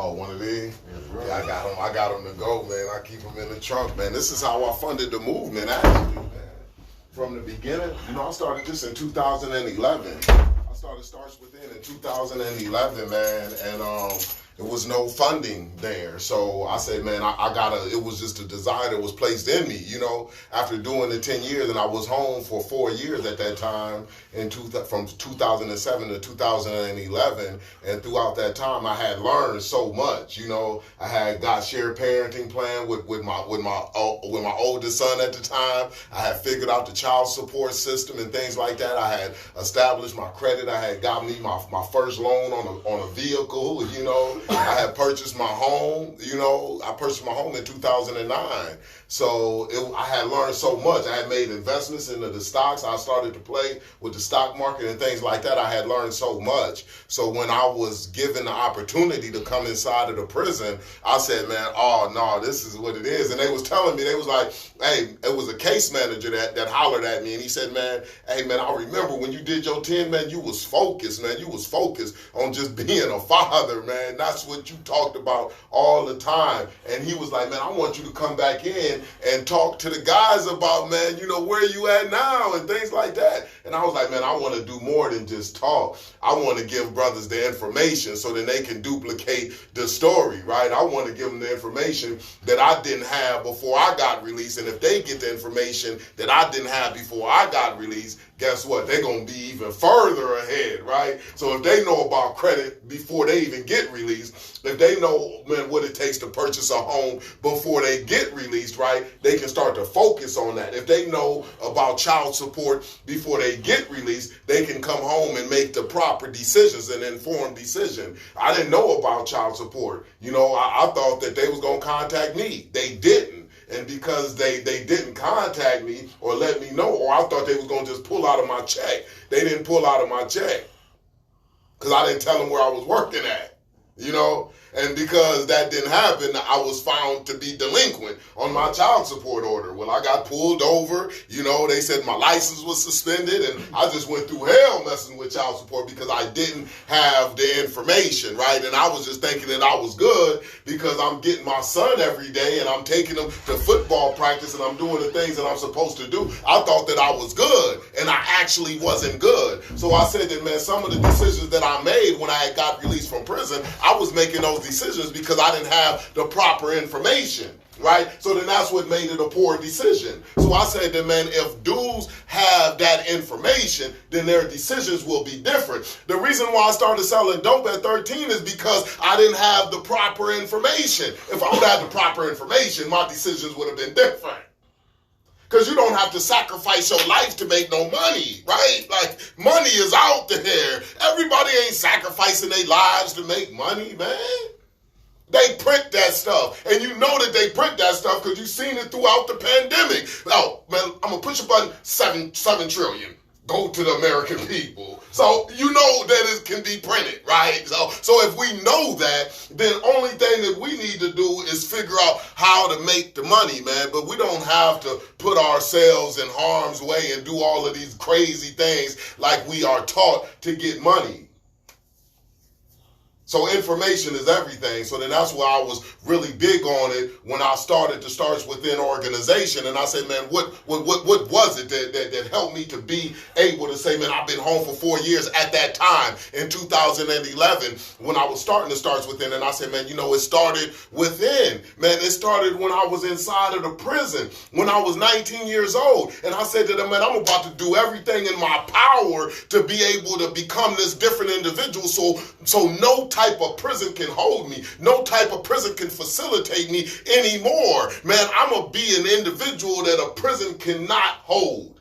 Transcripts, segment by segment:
Oh, one of these? Yes, right. Yeah, I got them to go, man. I keep them in the trunk, man. This is how I funded the movement, actually, man. From the beginning, I started this in 2011. I started Starts Within in 2011, man, and there was no funding there. So I said, man, it was just a desire that was placed in me, after doing the 10 years, and I was home for 4 years at that time, from 2007 to 2011, and throughout that time, I had learned so much, I had got shared parenting plan with my oldest son at the time. I had figured out the child support system and things like that. I had established my credit. I had got me my first loan on a vehicle, I had purchased my home, I purchased my home in 2009. So I had learned so much. I had made investments into the stocks. I started to play with the stock market and things like that. I had learned so much. So when I was given the opportunity to come inside of the prison, I said, man, oh, no, this is what it is. And they was telling me, they was like, hey, it was a case manager that hollered at me. And he said, man, hey, man, I remember when you did your 10, man, you was focused, man. You was focused on just being a father, man. That's what you talked about all the time. And he was like, man, I want you to come back in and talk to the guys about, man, where you at now and things like that. And I was like, man, I want to do more than just talk. I want to give brothers the information so that they can duplicate the story, right? I want to give them the information that I didn't have before I got released. And if they get the information that I didn't have before I got released, guess what? They're going to be even further ahead, right? So if they know about credit before they even get released, if they know, man, what it takes to purchase a home before they get released, right, they can start to focus on that. If they know about child support before they get released, they can come home and make the proper decisions, an informed decision. I didn't know about child support. I thought that they was going to contact me. They didn't. And because they didn't contact me or let me know, or I thought they was going to just pull out of my check. They didn't pull out of my check because I didn't tell them where I was working at, And because that didn't happen, I was found to be delinquent on my child support order. Well, I got pulled over. They said my license was suspended, and I just went through hell messing with child support because I didn't have the information, right? And I was just thinking that I was good because I'm getting my son every day and I'm taking him to football practice and I'm doing the things that I'm supposed to do. I thought that I was good, and I actually wasn't good. So I said that, man, some of the decisions that I made when I got released from prison, I was making those decisions because I didn't have the proper information, right? So then that's what made it a poor decision. So I said that, man, if dudes have that information, then their decisions will be different. The reason why I started selling dope at 13 is because I didn't have the proper information. If I would have had the proper information, my decisions would have been different. Because you don't have to sacrifice your life to make no money, right? Like, money is out there. Everybody ain't sacrificing their lives to make money, man. They print that stuff. And you know that they print that stuff because you've seen it throughout the pandemic. Oh, man, I'm going to push a button, 7 trillion. Go to the American people. So you know that it can be printed, right? So if we know that, then only thing that we need to do is figure out how to make the money, man. But we don't have to put ourselves in harm's way and do all of these crazy things like we are taught to get money. So information is everything. So then that's why I was really big on it when I started the Starts Within organization. And I said, man, what was it that helped me to be able to say, man, I've been home for 4 years at that time in 2011 when I was starting the Starts Within. And I said, man, it started within. Man, it started when I was inside of the prison, when I was 19 years old. And I said to them, man, I'm about to do everything in my power to be able to become this different individual. So no type of prison can hold me. No type of prison can facilitate me anymore. Man, I'm going to be an individual that a prison cannot hold.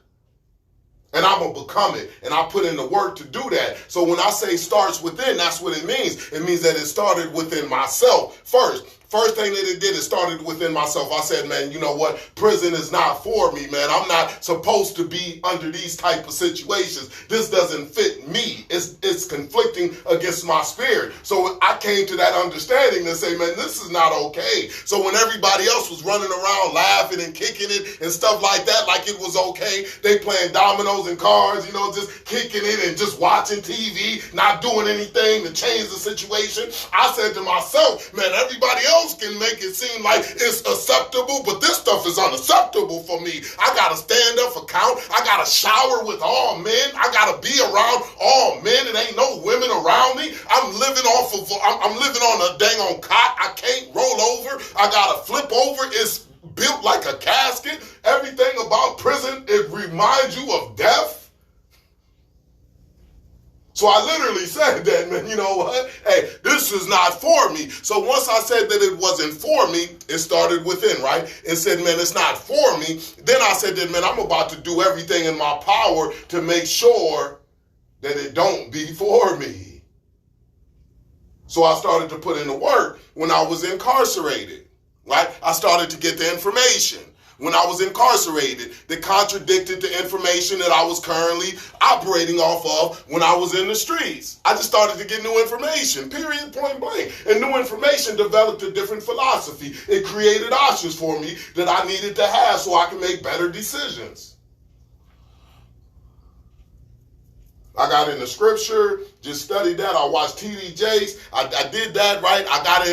And I'm going to become it. And I put in the work to do that. So when I say starts within, that's what it means. It means that it started within myself first. First thing that it did, it started within myself. I said, man, you know what? Prison is not for me, man. I'm not supposed to be under these type of situations. This doesn't fit me. It's conflicting against my spirit. So I came to that understanding to say, man, this is not okay. So when everybody else was running around laughing and kicking it and stuff like that, like it was okay, they playing dominoes and cards, you know, just kicking it and just watching TV, not doing anything to change the situation. I said to myself, man, everybody else can make it seem like it's acceptable, but this stuff is unacceptable for me. I gotta stand up for count. I gotta shower with all men. I gotta be around all men. It ain't no women around me. I'm living on a dang on cot. I can't roll over. I gotta flip over. It's built like a casket. Everything about prison, it reminds you of death. So I literally said that, man, you know what? Hey, this is not for me. So once I said that it wasn't for me, it started within, right? And said, man, it's not for me. Then I said that, man, I'm about to do everything in my power to make sure that it don't be for me. So I started to put in the work when I was incarcerated, right? I started to get the information when I was incarcerated that contradicted the information that I was currently operating off of when I was in the streets. I just started to get new information, period, point blank. And new information developed a different philosophy. It created options for me that I needed to have so I could make better decisions. I got into scripture, just studied that. I watched TD Jakes. I did that, right? I got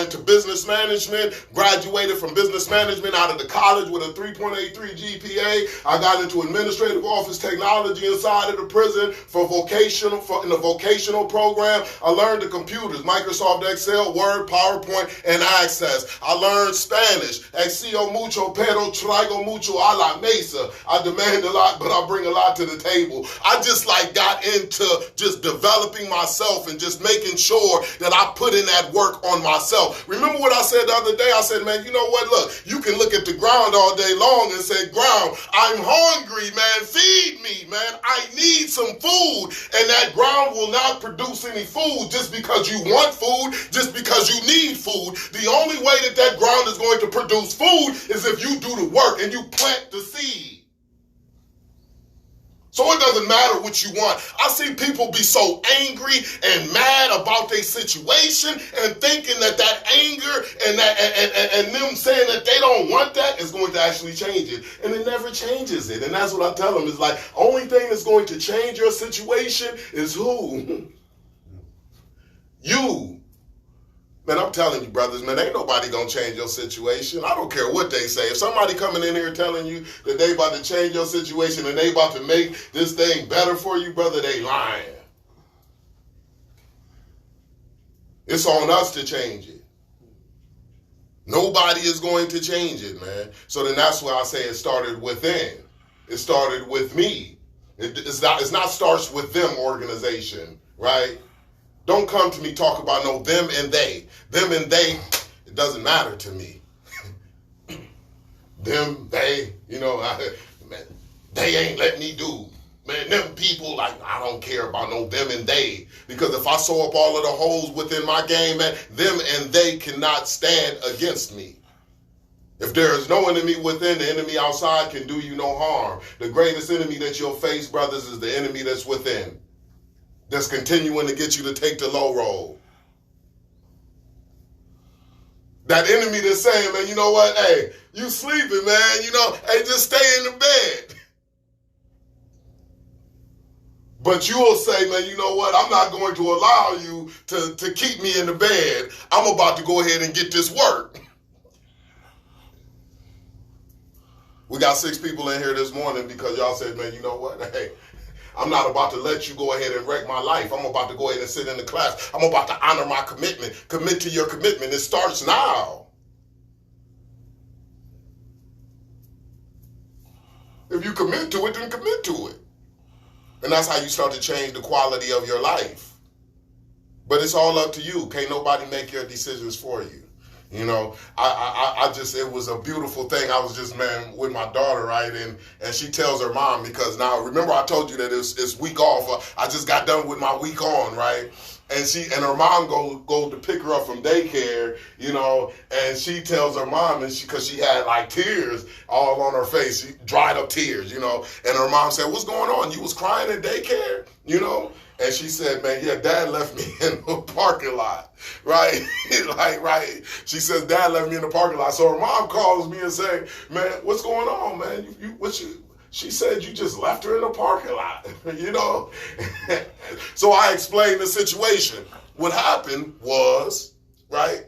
into business management, graduated from business management out of the college with a 3.83 GPA. I got into administrative office technology inside of the prison in the vocational program. I learned the computers, Microsoft Excel, Word, PowerPoint, and Access. I learned Spanish. Exio mucho, pero traigo mucho a la mesa. I demand a lot, but I bring a lot to the table. I just got into just developing myself and just making sure that I put in that work on myself. Remember what I said the other day? I said, man, you know what? Look, you can look at the ground all day long and say, ground, I'm hungry, man. Feed me, man. I need some food. And that ground will not produce any food just because you want food, just because you need food. The only way that ground is going to produce food is if you do the work and you plant the seed. So it doesn't matter what you want. I see people be so angry and mad about their situation and thinking that anger and them saying that they don't want that is going to actually change it. And it never changes it. And that's what I tell them. It's like, only thing that's going to change your situation is who? You. Man, I'm telling you, brothers, man, ain't nobody gonna change your situation. I don't care what they say. If somebody coming in here telling you that they about to change your situation and they about to make this thing better for you, brother, they lying. It's on us to change it. Nobody is going to change it, man. So then that's why I say it started within. It started with me. It's not starts with them organization, right? Don't come to me talk about no them and they. Them and they, it doesn't matter to me. Them, they, you know, man, they ain't let me do. Man, them people, like, I don't care about no them and they. Because if I sew up all of the holes within my game, man, them and they cannot stand against me. If there is no enemy within, the enemy outside can do you no harm. The greatest enemy that you'll face, brothers, is the enemy that's within. That's continuing to get you to take the low road. That enemy that's saying, man, you know what? Hey, you sleeping, man. You know, hey, just stay in the bed. But you will say, man, you know what? I'm not going to allow you to keep me in the bed. I'm about to go ahead and get this work. We got 6 people in here this morning because y'all said, man, you know what? Hey, I'm not about to let you go ahead and wreck my life. I'm about to go ahead and sit in the class. I'm about to honor my commitment. Commit to your commitment. It starts now. If you commit to it, then commit to it. And that's how you start to change the quality of your life. But it's all up to you. Can't nobody make your decisions for you. You know, I just, it was a beautiful thing. I was just, man, with my daughter, right? And she tells her mom, because now, remember I told you that it's week off. I just got done with my week on, right? and her mom go to pick her up from daycare, you know, and she tells her mom, and because she had like tears all on her face, she dried up tears, you know, and her mom said, "What's going on? You was crying at daycare, you know?" And she said, "Man, yeah, Dad left me in the parking lot," right? Right. She says, "Dad left me in the parking lot." So her mom calls me and say, "Man, what's going on, man? She said you just left her in the parking lot," you know? So I explained the situation. What happened was, right?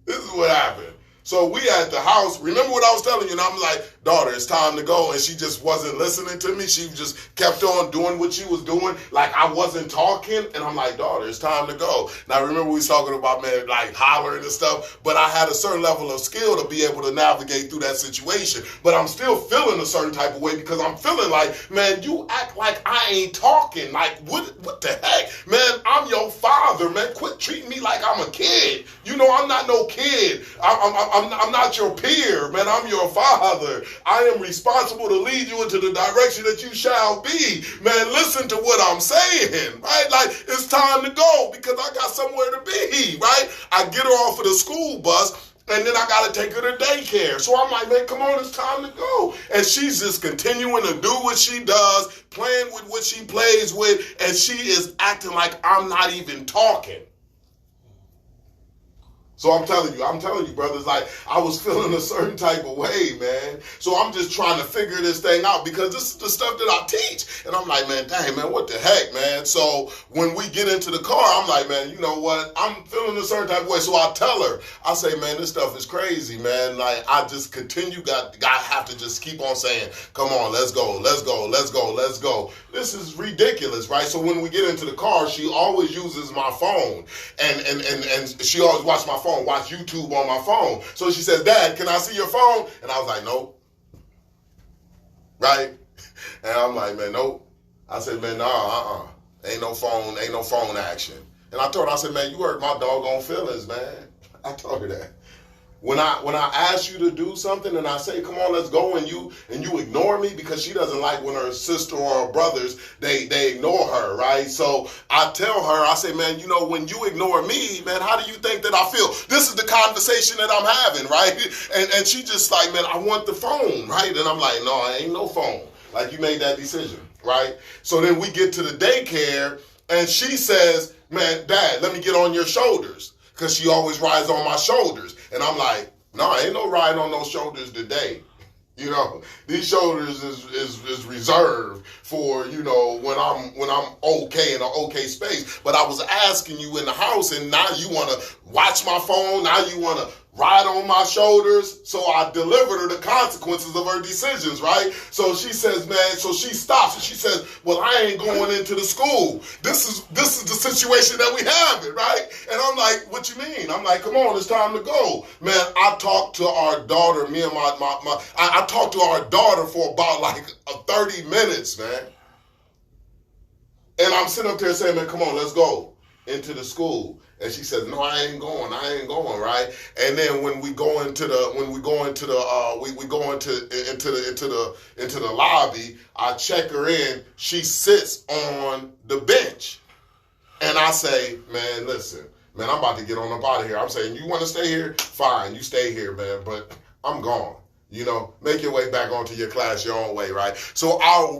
This is what happened. So we at the house, remember what I was telling you, and I'm like, "Daughter, it's time to go." And she just wasn't listening to me. She just kept on doing what she was doing, like I wasn't talking. And I'm like, "Daughter, it's time to go." Now remember we was talking about, man, like hollering and stuff, but I had a certain level of skill to be able to navigate through that situation. But I'm still feeling a certain type of way because I'm feeling like, man, you act like I ain't talking. Like, what the heck? Man, I'm your father, man. Quit treating me like I'm a kid. You know, I'm not no kid. I'm not your peer, man. I'm your father. I am responsible to lead you into the direction that you shall be. Man, listen to what I'm saying, right? Like, it's time to go because I got somewhere to be, right? I get her off of the school bus, and then I got to take her to daycare. So I'm like, "Man, come on, it's time to go." And she's just continuing to do what she does, playing with what she plays with, and she is acting like I'm not even talking. So I'm telling you, brothers, like I was feeling a certain type of way, man. So I'm just trying to figure this thing out because this is the stuff that I teach. And I'm like, man, dang, man, what the heck, man? So when we get into the car, I'm like, man, you know what? I'm feeling a certain type of way. So I tell her, I say, "Man, this stuff is crazy, man." Like I just continue, have to just keep on saying, "Come on, let's go, let's go, let's go, let's go." This is ridiculous, right? So when we get into the car, she always uses my phone and she always watches my phone, watch YouTube on my phone. So she says, "Dad, can I see your phone?" And I was like, "Nope." Right? And I'm like, "Man, nope." I said, "Man, nah, ain't no phone action." And I told her, I said, "Man, you hurt my doggone feelings, man." I told her that. When I ask you to do something and I say, "Come on, let's go," and you ignore me because she doesn't like when her sister or her brothers, they ignore her, right? So I tell her, I say, "Man, you know, when you ignore me, man, how do you think that I feel?" This is the conversation that I'm having, right? And she just like, "Man, I want the phone," right? And I'm like, "No, ain't no phone. Like, you made that decision," right? So then we get to the daycare and she says, "Man, Dad, let me get on your shoulders," because she always rides on my shoulders. And I'm like, "No, ain't no riding on those shoulders today. You know, these shoulders is reserved for, you know, when I'm okay in an okay space. But I was asking you in the house, and now you want to watch my phone. Now you want to ride on my shoulders." So I delivered her the consequences of her decisions, right? So she says, man, so she stops and she says, "Well, I ain't going into the school. This is the situation that we have it, right?" And I'm like, "What you mean?" I'm like, "Come on, it's time to go." Man, I talked to our daughter, me and I talked to our daughter for about like 30 minutes, man. And I'm sitting up there saying, "Man, come on, let's go into the school." And she says, "No, I ain't going, right?" And then when we go into the lobby, I check her in. She sits on the bench, and I say, "Man, listen, man, I'm about to get on up out of here." I'm saying, "You want to stay here? Fine, you stay here, man, but I'm gone. You know, make your way back onto your class your own way," right? So I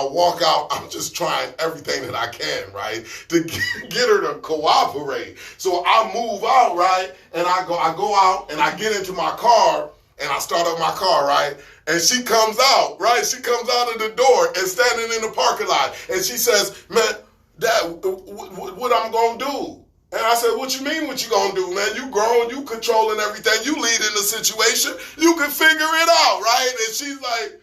walk out. I'm just trying everything that I can, right, to get her to cooperate. So I move out, right, and I go out and I get into my car and I start up my car, right, and she comes out, right? She comes out of the door and standing in the parking lot, and she says, "Man, Dad, what I'm gonna do?" And I said, "What you mean what you gonna do, man? You grown, you controlling everything, you leading the situation, you can figure it out, right?" And she's like,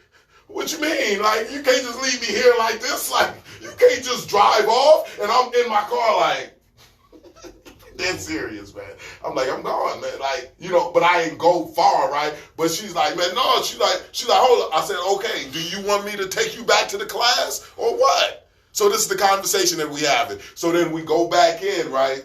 "What you mean? Like, you can't just leave me here like this? Like, you can't just drive off?" And I'm in my car like, dead serious, man. I'm like, "I'm gone, man." Like, you know, but I ain't go far, right? But she's like, "Man, no." She's like, "Hold up." I said, "Okay, do you want me to take you back to the class or what?" So this is the conversation that we have. So then we go back in, right?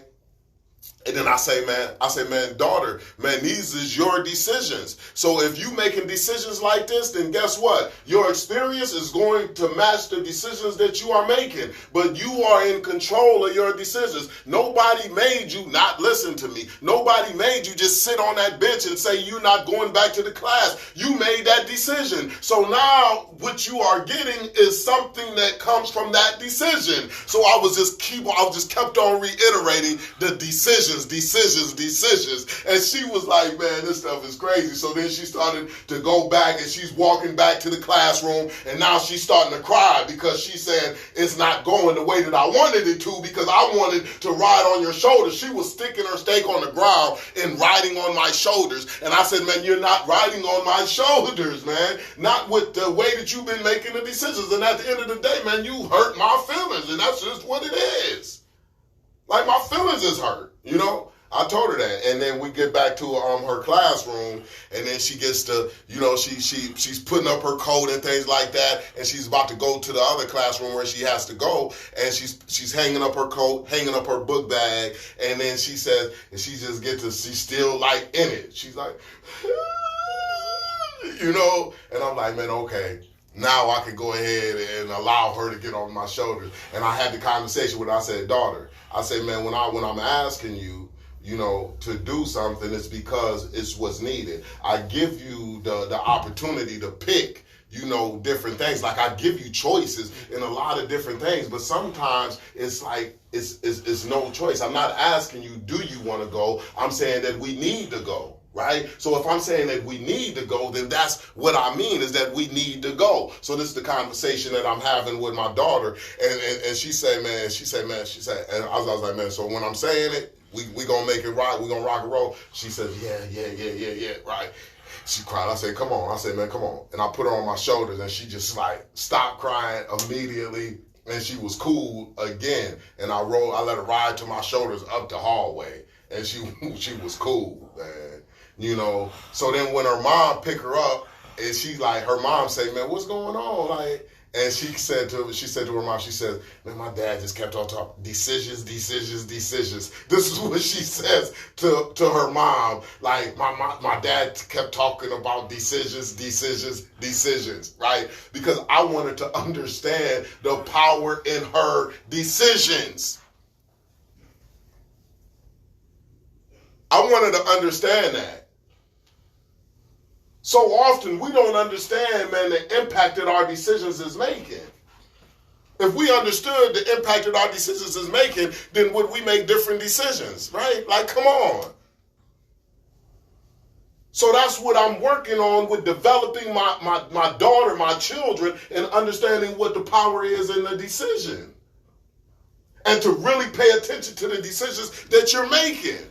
And then I say, man, daughter, man, these is your decisions. So if you making decisions like this, then guess what? Your experience is going to match the decisions that you are making. But you are in control of your decisions. Nobody made you not listen to me. Nobody made you just sit on that bench and say you're not going back to the class. You made that decision. So now what you are getting is something that comes from that decision. So I just kept on reiterating the decisions. And she was like, man, this stuff is crazy. So then she started to go back, and she's walking back to the classroom, and now she's starting to cry because she said it's not going the way that I wanted it to, because I wanted to ride on your shoulders. She was sticking her stake on the ground and riding on my shoulders. And I said, man, you're not riding on my shoulders, man. Not with the way that you've been making the decisions. And at the end of the day, man, you hurt my feelings, and that's just what it is. Like, my feelings is hurt, you know? I told her that. And then we get back to her classroom, and then she gets to, you know, she's putting up her coat and things like that, and she's about to go to the other classroom where she has to go, and she's hanging up her coat, hanging up her book bag, and then she says, and she just gets to, she's still like in it. She's like, you know, and I'm like, man, okay. Now I can go ahead and allow her to get on my shoulders. And I had the conversation with her. I said, daughter, I said, man, when I'm asking you, you know, to do something, it's because it's what's needed. I give you the opportunity to pick, you know, different things. Like, I give you choices in a lot of different things, but sometimes it's like, it's no choice. I'm not asking you, do you want to go? I'm saying that we need to go. Right? So if I'm saying that we need to go, then that's what I mean, is that we need to go. So this is the conversation that I'm having with my daughter. And she said, and I was like, man, so when I'm saying it, we gonna make it right, we gonna rock and roll. She said, yeah, right. She cried. I said, come on. I said, man, come on. And I put her on my shoulders, and she just like stopped crying immediately, and she was cool again. And I let her ride to my shoulders up the hallway, and she was cool, man. You know, so then when her mom picked her up, and she like, her mom say, man, what's going on? Like, and she said to her mom, she said, man, my dad just kept on talking, decisions. This is what she says to her mom. Like, my dad kept talking about decisions, right? Because I wanted to understand the power in her decisions. I wanted to understand that. So often we don't understand, man, the impact that our decisions is making. If we understood the impact that our decisions is making, then would we make different decisions, right? Like, come on. So that's what I'm working on with developing my daughter, my children, and understanding what the power is in the decision. And to really pay attention to the decisions that you're making.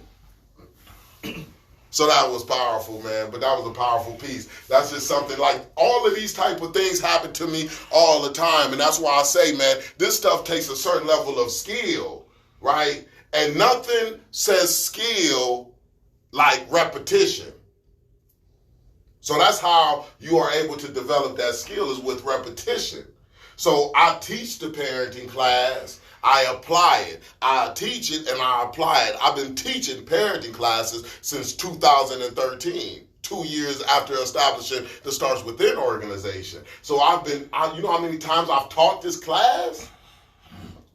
So that was powerful, man. But that was a powerful piece. That's just something, like, all of these type of things happen to me all the time. And that's why I say, man, this stuff takes a certain level of skill, right? And nothing says skill like repetition. So that's how you are able to develop that skill, is with repetition. So I teach the parenting class. I apply it. I teach it and I apply it. I've been teaching parenting classes since 2013, 2 years after establishing the Starts Within organization. So you know how many times I've taught this class?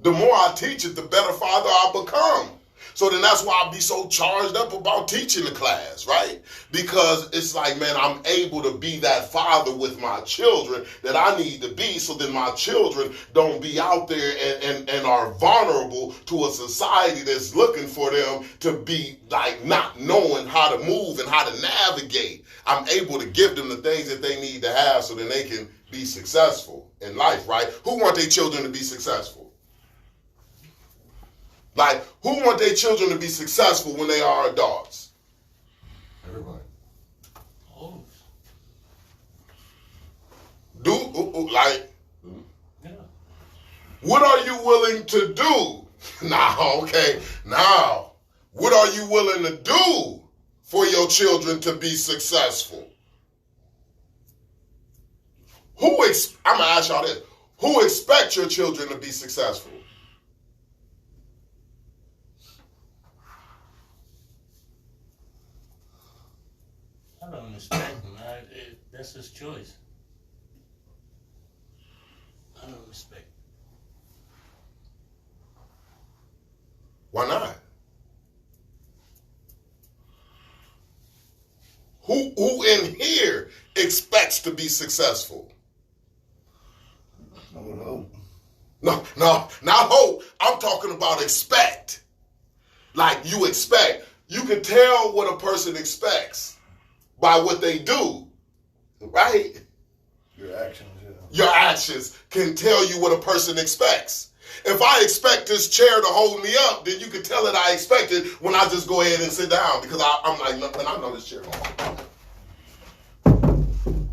The more I teach it, the better father I become. So then that's why I be so charged up about teaching the class, right? Because it's like, man, I'm able to be that father with my children that I need to be, so then my children don't be out there and are vulnerable to a society that's looking for them to be like not knowing how to move and how to navigate. I'm able to give them the things that they need to have so then they can be successful in life, right? Who want their children to be successful? Like, who want their children to be successful when they are adults? Everybody. Oh. Yeah. What are you willing to do? Now, what are you willing to do for your children to be successful? I'm going to ask y'all this. Who expects your children to be successful? I don't respect him. That's his choice. I don't respect. Why not? Who in here expects to be successful? No. No, not hope. I'm talking about expect. Like you expect. You can tell what a person expects by what they do, right? Your actions, yeah. Your actions can tell you what a person expects. If I expect this chair to hold me up, then you can tell that I expect it when I just go ahead and sit down because I'm like, nothing. I know this chair won't hold me.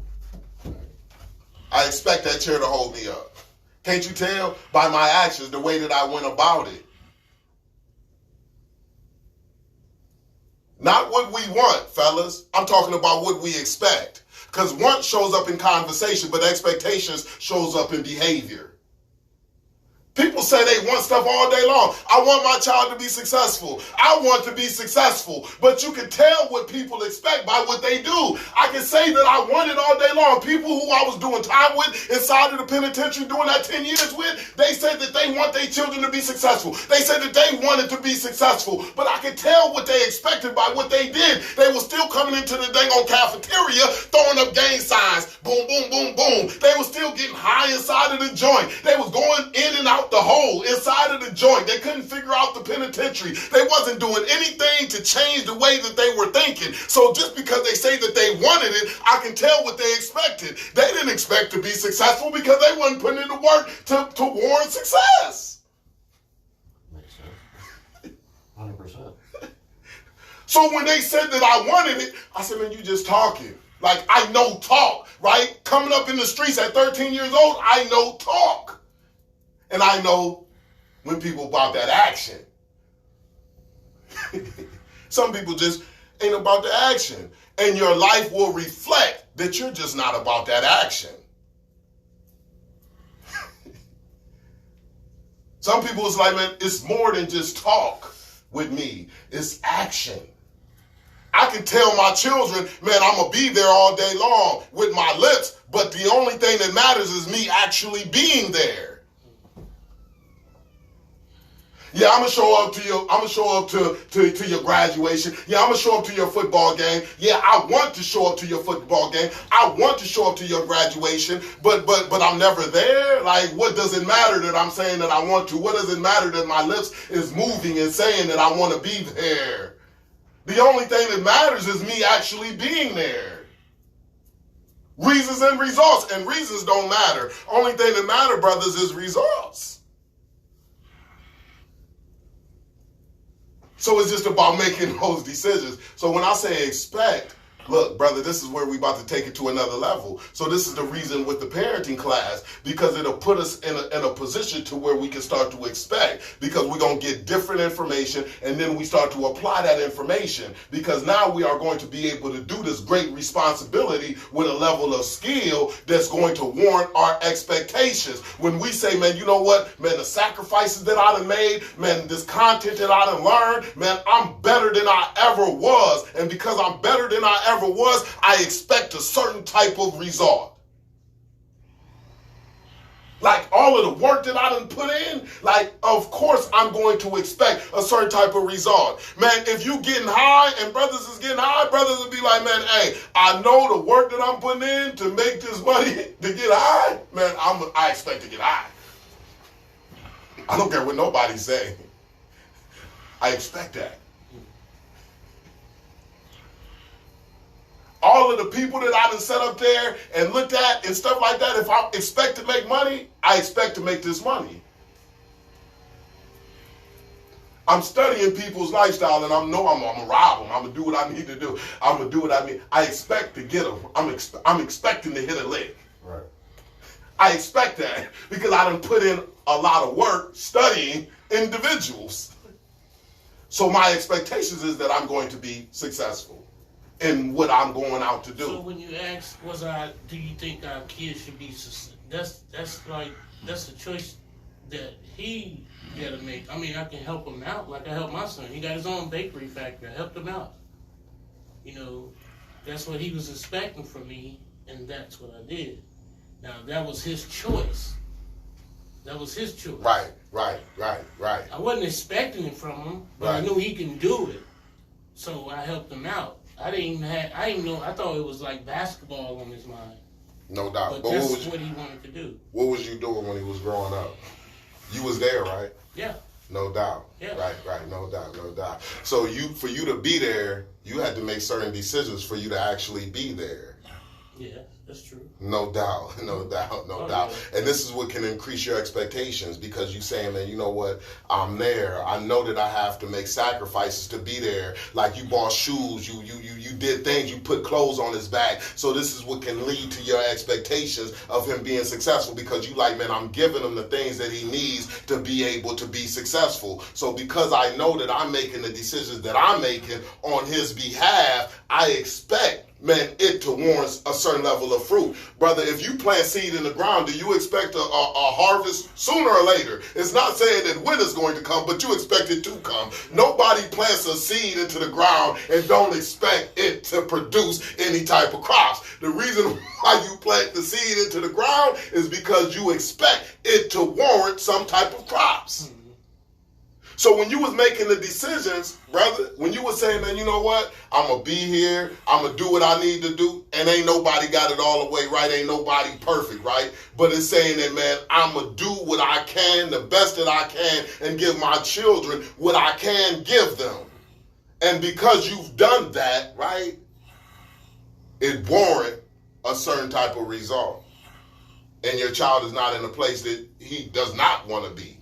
I expect that chair to hold me up. Can't you tell by my actions the way that I went about it? Not what we want, fellas. I'm talking about what we expect. Because want shows up in conversation, but expectations shows up in behavior. People say they want stuff all day long. I want my child to be successful. I want to be successful. But you can tell what people expect by what they do. I can say that I want it all day long. People who I was doing time with inside of the penitentiary doing that 10 years with, they said that they want their children to be successful. They said that they wanted to be successful. But I could tell what they expected by what they did. They were still coming into the dang on cafeteria, throwing up gang signs. Boom, boom, boom, boom. They were still getting high inside of the joint. They was going in and out the hole inside of the joint. They couldn't figure out the penitentiary. They wasn't doing anything to change the way that they were thinking. So just because they say that they wanted it, I can tell what they expected. They didn't expect to be successful because they wasn't putting in the work to warrant success. Makes sense. 100%. So when they said that I wanted it, I said, man, you just talking. Like, I know talk, right? Coming up in the streets at 13 years old, I know talk. And I know when people about that action. Some people just ain't about the action. And your life will reflect that you're just not about that action. Some people is like, man, it's more than just talk with me. It's action. I can tell my children, man, I'm going to be there all day long with my lips, but the only thing that matters is me actually being there. Yeah, I'm gonna show up to your graduation. Yeah, I'm gonna show up to your football game. Yeah, I want to show up to your football game. I want to show up to your graduation, but I'm never there. Like, what does it matter that I'm saying that I want to? What does it matter that my lips is moving and saying that I want to be there? The only thing that matters is me actually being there. Reasons and results, and reasons don't matter. Only thing that matter, brothers, is results. So it's just about making those decisions. So when I say expect, look, brother, this is where we about to take it to another level. So this is the reason with the parenting class, because it'll put us in a position to where we can start to expect, because we're going to get different information, and then we start to apply that information, because now we are going to be able to do this great responsibility with a level of skill that's going to warrant our expectations. When we say, man, you know what, man, the sacrifices that I done made, man, this content that I done learned, man, I'm better than I ever was, and because I'm better than I ever was, I expect a certain type of result. Like all of the work that I done put in, like, of course I'm going to expect a certain type of result. Man, if you getting high and brothers is getting high, brothers will be like, man, hey, I know the work that I'm putting in to make this money to get high, man, I expect to get high. I don't care what nobody's saying. I expect that. All of the people that I done set up there and looked at and stuff like that, if I expect to make money, I expect to make this money. I'm studying people's lifestyle, and I'm gonna rob them. I'm gonna do what I need to do. I'm gonna do what I need. I expect to get them. I'm expecting to hit a lick. Right. I expect that because I done put in a lot of work studying individuals. So my expectations is that I'm going to be successful in what I'm going out to do. So when you ask, do you think our kids should be? That's a choice that he got to make. I mean, I can help him out, like I helped my son. He got his own bakery factory. I helped him out. You know, That's what he was expecting from me, and that's what I did. Now, that was his choice. That was his choice. Right. I wasn't expecting it from him, but I knew he can do it. So I helped him out. I didn't know, I thought it was like basketball on his mind. No doubt. But that's what he wanted to do. What was you doing when he was growing up? You was there, right? Yeah. No doubt. Yeah. Right. No doubt. So for you to be there, you had to make certain decisions for you to actually be there. Yeah, that's true. No doubt. Yeah. And this is what can increase your expectations, because you saying, man, you know what? I'm there. I know that I have to make sacrifices to be there. Like you bought shoes, you did things, you put clothes on his back. So this is what can lead to your expectations of him being successful, because you like, man, I'm giving him the things that he needs to be able to be successful. So because I know that I'm making the decisions that I'm making on his behalf, I expect, man, it to warrant a certain level of fruit. Brother, if you plant seed in the ground, do you expect a harvest sooner or later? It's not saying that when it's going to come, but you expect it to come. Nobody plants a seed into the ground and don't expect it to produce any type of crops. The reason why you plant the seed into the ground is because you expect it to warrant some type of crops. So when you was making the decisions, brother, when you was saying, man, you know what? I'm going to be here. I'm going to do what I need to do. And ain't nobody got it all the way right. Ain't nobody perfect, right? But it's saying that, man, I'm going to do what I can, the best that I can, and give my children what I can give them. And because you've done that, right, it warrant a certain type of result. And your child is not in a place that he does not want to be.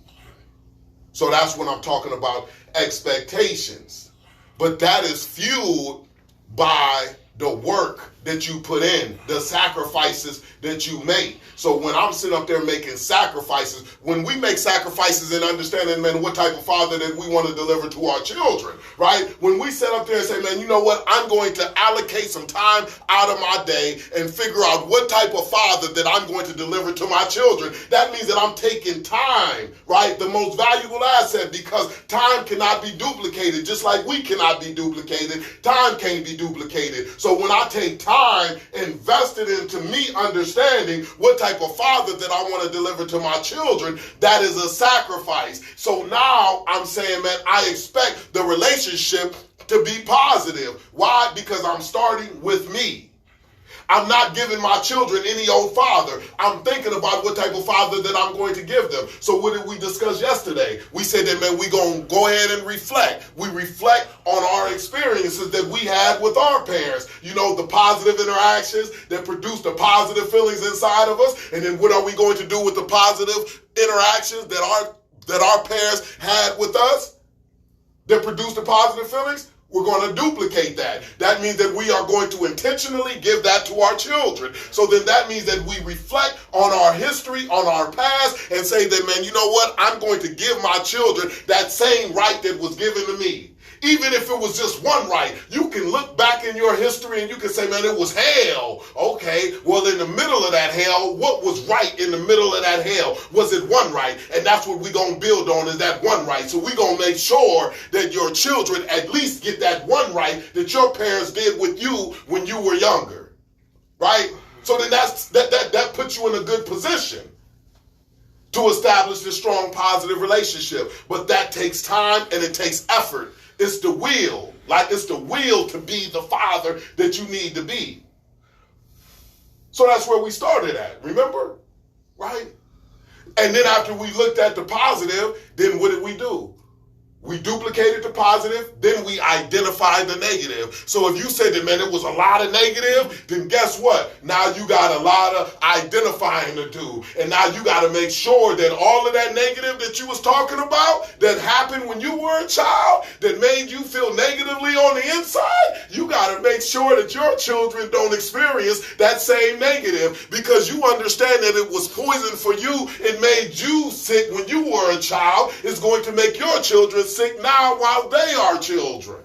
So that's when I'm talking about expectations. But that is fueled by the work that you put in, the sacrifices that you make. So when I'm sitting up there making sacrifices, when we make sacrifices and understanding, man, what type of father that we want to deliver to our children, right? When we sit up there and say, man, you know what? I'm going to allocate some time out of my day and figure out what type of father that I'm going to deliver to my children. That means that I'm taking time, right? The most valuable asset, because time cannot be duplicated, just like we cannot be duplicated. Time can't be duplicated. So when I take time invested into me understanding what type of father that I want to deliver to my children, that is a sacrifice. So now I'm saying, man, I expect the relationship to be positive. Why? Because I'm starting with me. I'm not giving my children any old father. I'm thinking about what type of father that I'm going to give them. So what did we discuss yesterday? We said that, man, we're going to go ahead and reflect. We reflect on our experiences that we had with our parents. You know, the positive interactions that produced the positive feelings inside of us. And then what are we going to do with the positive interactions that our parents had with us that produced the positive feelings? We're going to duplicate that. That means that we are going to intentionally give that to our children. So then that means that we reflect on our history, on our past, and say that, man, you know what? I'm going to give my children that same right that was given to me. Even if it was just one right, you can look back in your history and you can say, man, it was hell. Okay, well, in the middle of that hell, what was right in the middle of that hell? Was it one right? And that's what we're going to build on, is that one right. So we're going to make sure that your children at least get that one right that your parents did with you when you were younger. Right? So then that puts you in a good position to establish this strong, positive relationship. But that takes time and it takes effort. It's the will. Like, it's the will to be the father that you need to be. So that's where we started at, remember? Right? And then after we looked at the positive, then what did we do? We duplicated the positive, then we identified the negative. So if you said that, man, it was a lot of negative, then guess what? Now you got a lot of identifying to do. And now you got to make sure that all of that negative that you was talking about that happened when you were a child, that made you feel negatively on the inside, you got to make sure that your children don't experience that same negative, because you understand that it was poison for you. It made you sick when you were a child. It's going to make your children sick now while they are children.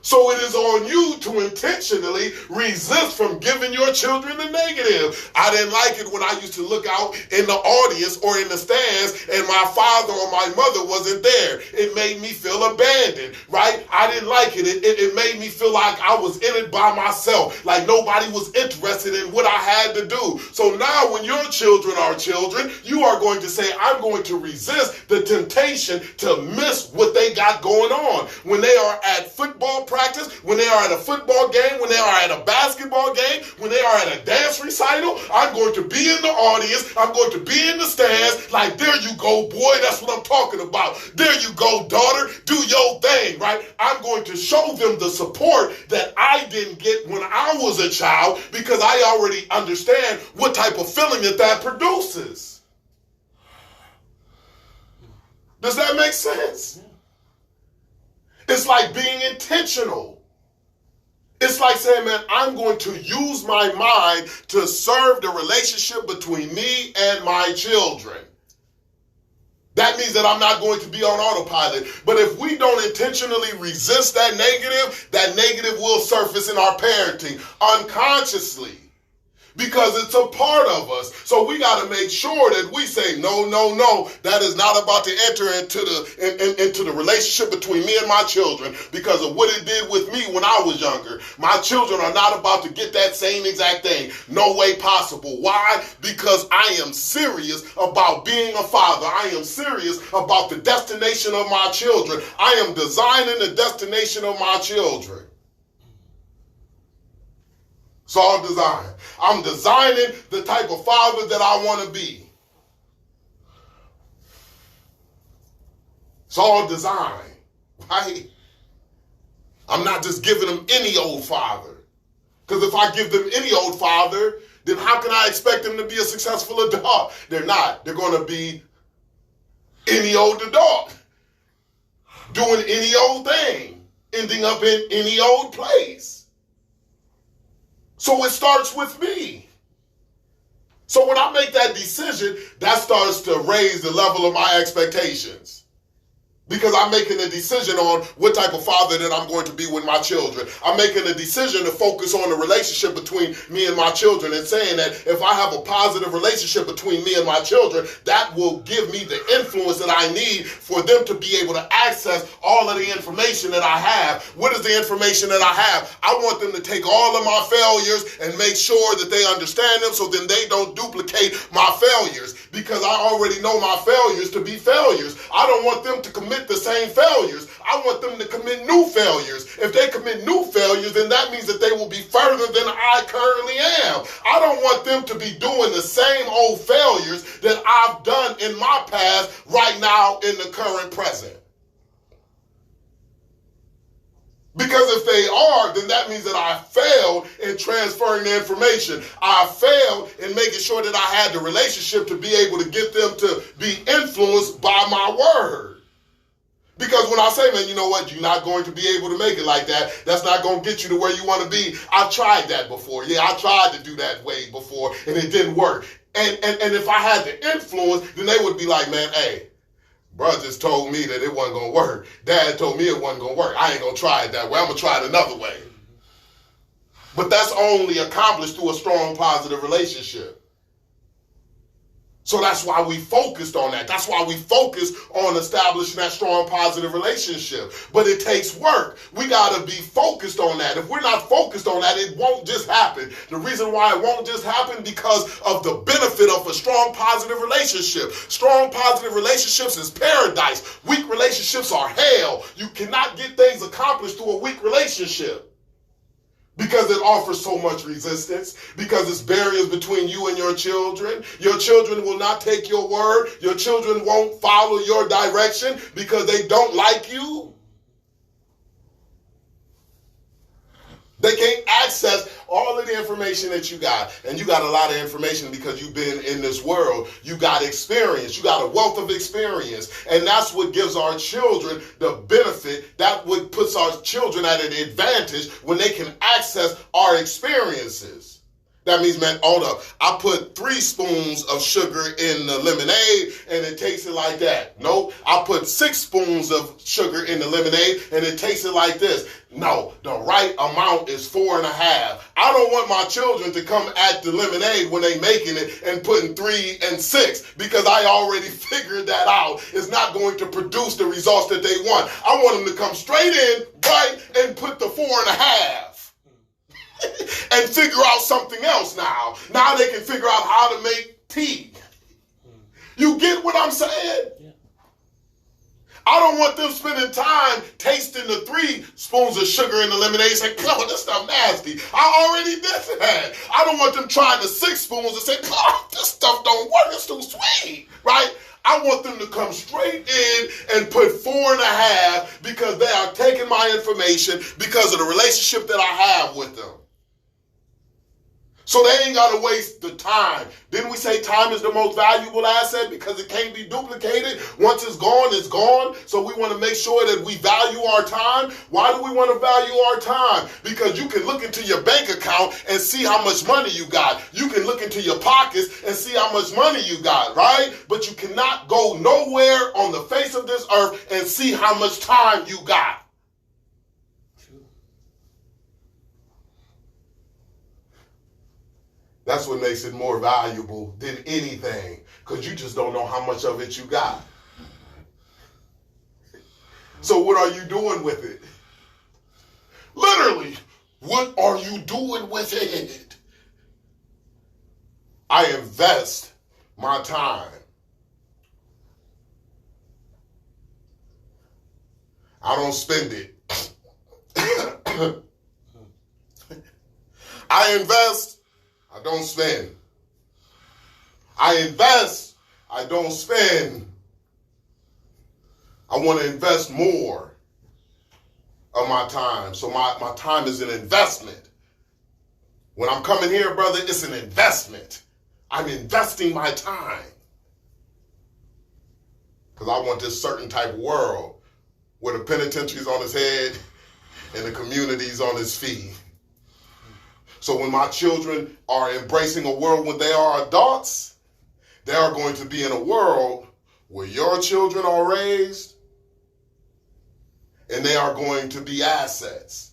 So it is on you to intentionally resist from giving your children the negative. I didn't like it when I used to look out in the audience or in the stands and my father or my mother wasn't there. It made me feel abandoned, right? I didn't like it. It made me feel like I was in it by myself, like nobody was interested in what I had to do. So now when your children are children, you are going to say, I'm going to resist the temptation to miss what they got going on. When they are at football practice, when they are at a football game, when they are at a basketball game, when they are at a dance recital, I'm going to be in the audience, I'm going to be in the stands, like, there you go, boy, that's what I'm talking about. There you go, daughter, do your thing, right? I'm going to show them the support that I didn't get when I was a child because I already understand what type of feeling that produces. Does that make sense? It's like being intentional. It's like saying, man, I'm going to use my mind to serve the relationship between me and my children. That means that I'm not going to be on autopilot. But if we don't intentionally resist that negative will surface in our parenting unconsciously. Because it's a part of us. So we got to make sure that we say, no, that is not about to enter into the relationship between me and my children because of what it did with me when I was younger. My children are not about to get that same exact thing. No way possible. Why? Because I am serious about being a father. I am serious about the destination of my children. I am designing the destination of my children. It's all design. I'm designing the type of father that I want to be. It's all design, right? I'm not just giving them any old father. Because if I give them any old father, then how can I expect them to be a successful adult? They're not. They're going to be any old adult, doing any old thing, ending up in any old place. So it starts with me. So when I make that decision, that starts to raise the level of my expectations. Because I'm making a decision on what type of father that I'm going to be with my children. I'm making a decision to focus on the relationship between me and my children and saying that if I have a positive relationship between me and my children, that will give me the influence that I need for them to be able to access all of the information that I have. What is the information that I have? I want them to take all of my failures and make sure that they understand them so then they don't duplicate my failures. Because I already know my failures to be failures. I don't want them to commit the same failures. I want them to commit new failures. If they commit new failures, then that means that they will be further than I currently am. I don't want them to be doing the same old failures that I've done in my past right now in the current present. Because if they are, then that means that I failed in transferring the information. I failed in making sure that I had the relationship to be able to get them to be influenced by my word. Because when I say, man, you know what, you're not going to be able to make it like that. That's not going to get you to where you want to be. I've tried that before. Yeah, I tried to do that way before, and it didn't work. And if I had the influence, then they would be like, man, hey, bro just told me that it wasn't going to work. Dad told me it wasn't going to work. I ain't going to try it that way. I'm going to try it another way. But that's only accomplished through a strong, positive relationship. So that's why we focused on that. That's why we focus on establishing that strong, positive relationship. But it takes work. We got to be focused on that. If we're not focused on that, it won't just happen. The reason why it won't just happen because of the benefit of a strong, positive relationship. Strong, positive relationships is paradise. Weak relationships are hell. You cannot get things accomplished through a weak relationship. Because it offers so much resistance, because it's barriers between you and your children. Your children will not take your word. Your children won't follow your direction because they don't like you. They can't access all of the information that you got. And you got a lot of information because you've been in this world. You got experience. You got a wealth of experience. And that's what gives our children the benefit. That what puts our children at an advantage when they can access our experiences. That means, man, hold up. I put 3 spoons of sugar in the lemonade and it tasted like that. No, I put 6 spoons of sugar in the lemonade and it tasted like this. No, the right amount is 4.5. I don't want my children to come at the lemonade when they making it and putting 3 and 6 because I already figured that out. It's not going to produce the results that they want. I want them to come straight in, right, and put the 4.5. and figure out something else now. Now they can figure out how to make tea. You get what I'm saying? Yeah. I don't want them spending time tasting the 3 spoons of sugar in the lemonade and saying, oh, this stuff nasty. I already did that. I don't want them trying the 6 spoons and say, oh, this stuff don't work. It's too sweet, right? I want them to come straight in and put 4.5 because they are taking my information because of the relationship that I have with them. So they ain't got to waste the time. Didn't we say time is the most valuable asset because it can't be duplicated? Once it's gone, it's gone. So we want to make sure that we value our time. Why do we want to value our time? Because you can look into your bank account and see how much money you got. You can look into your pockets and see how much money you got, right? But you cannot go nowhere on the face of this earth and see how much time you got. That's what makes it more valuable than anything, because you just don't know how much of it you got. So what are you doing with it? Literally, what are you doing with it? I invest my time. I don't spend it. I invest. I don't spend. I invest. I don't spend. I want to invest more of my time. So my time is an investment. When I'm coming here, brother, it's an investment. I'm investing my time. Because I want this certain type of world where the penitentiary's on his head and the community's on his feet. So when my children are embracing a world when they are adults, they are going to be in a world where your children are raised and they are going to be assets.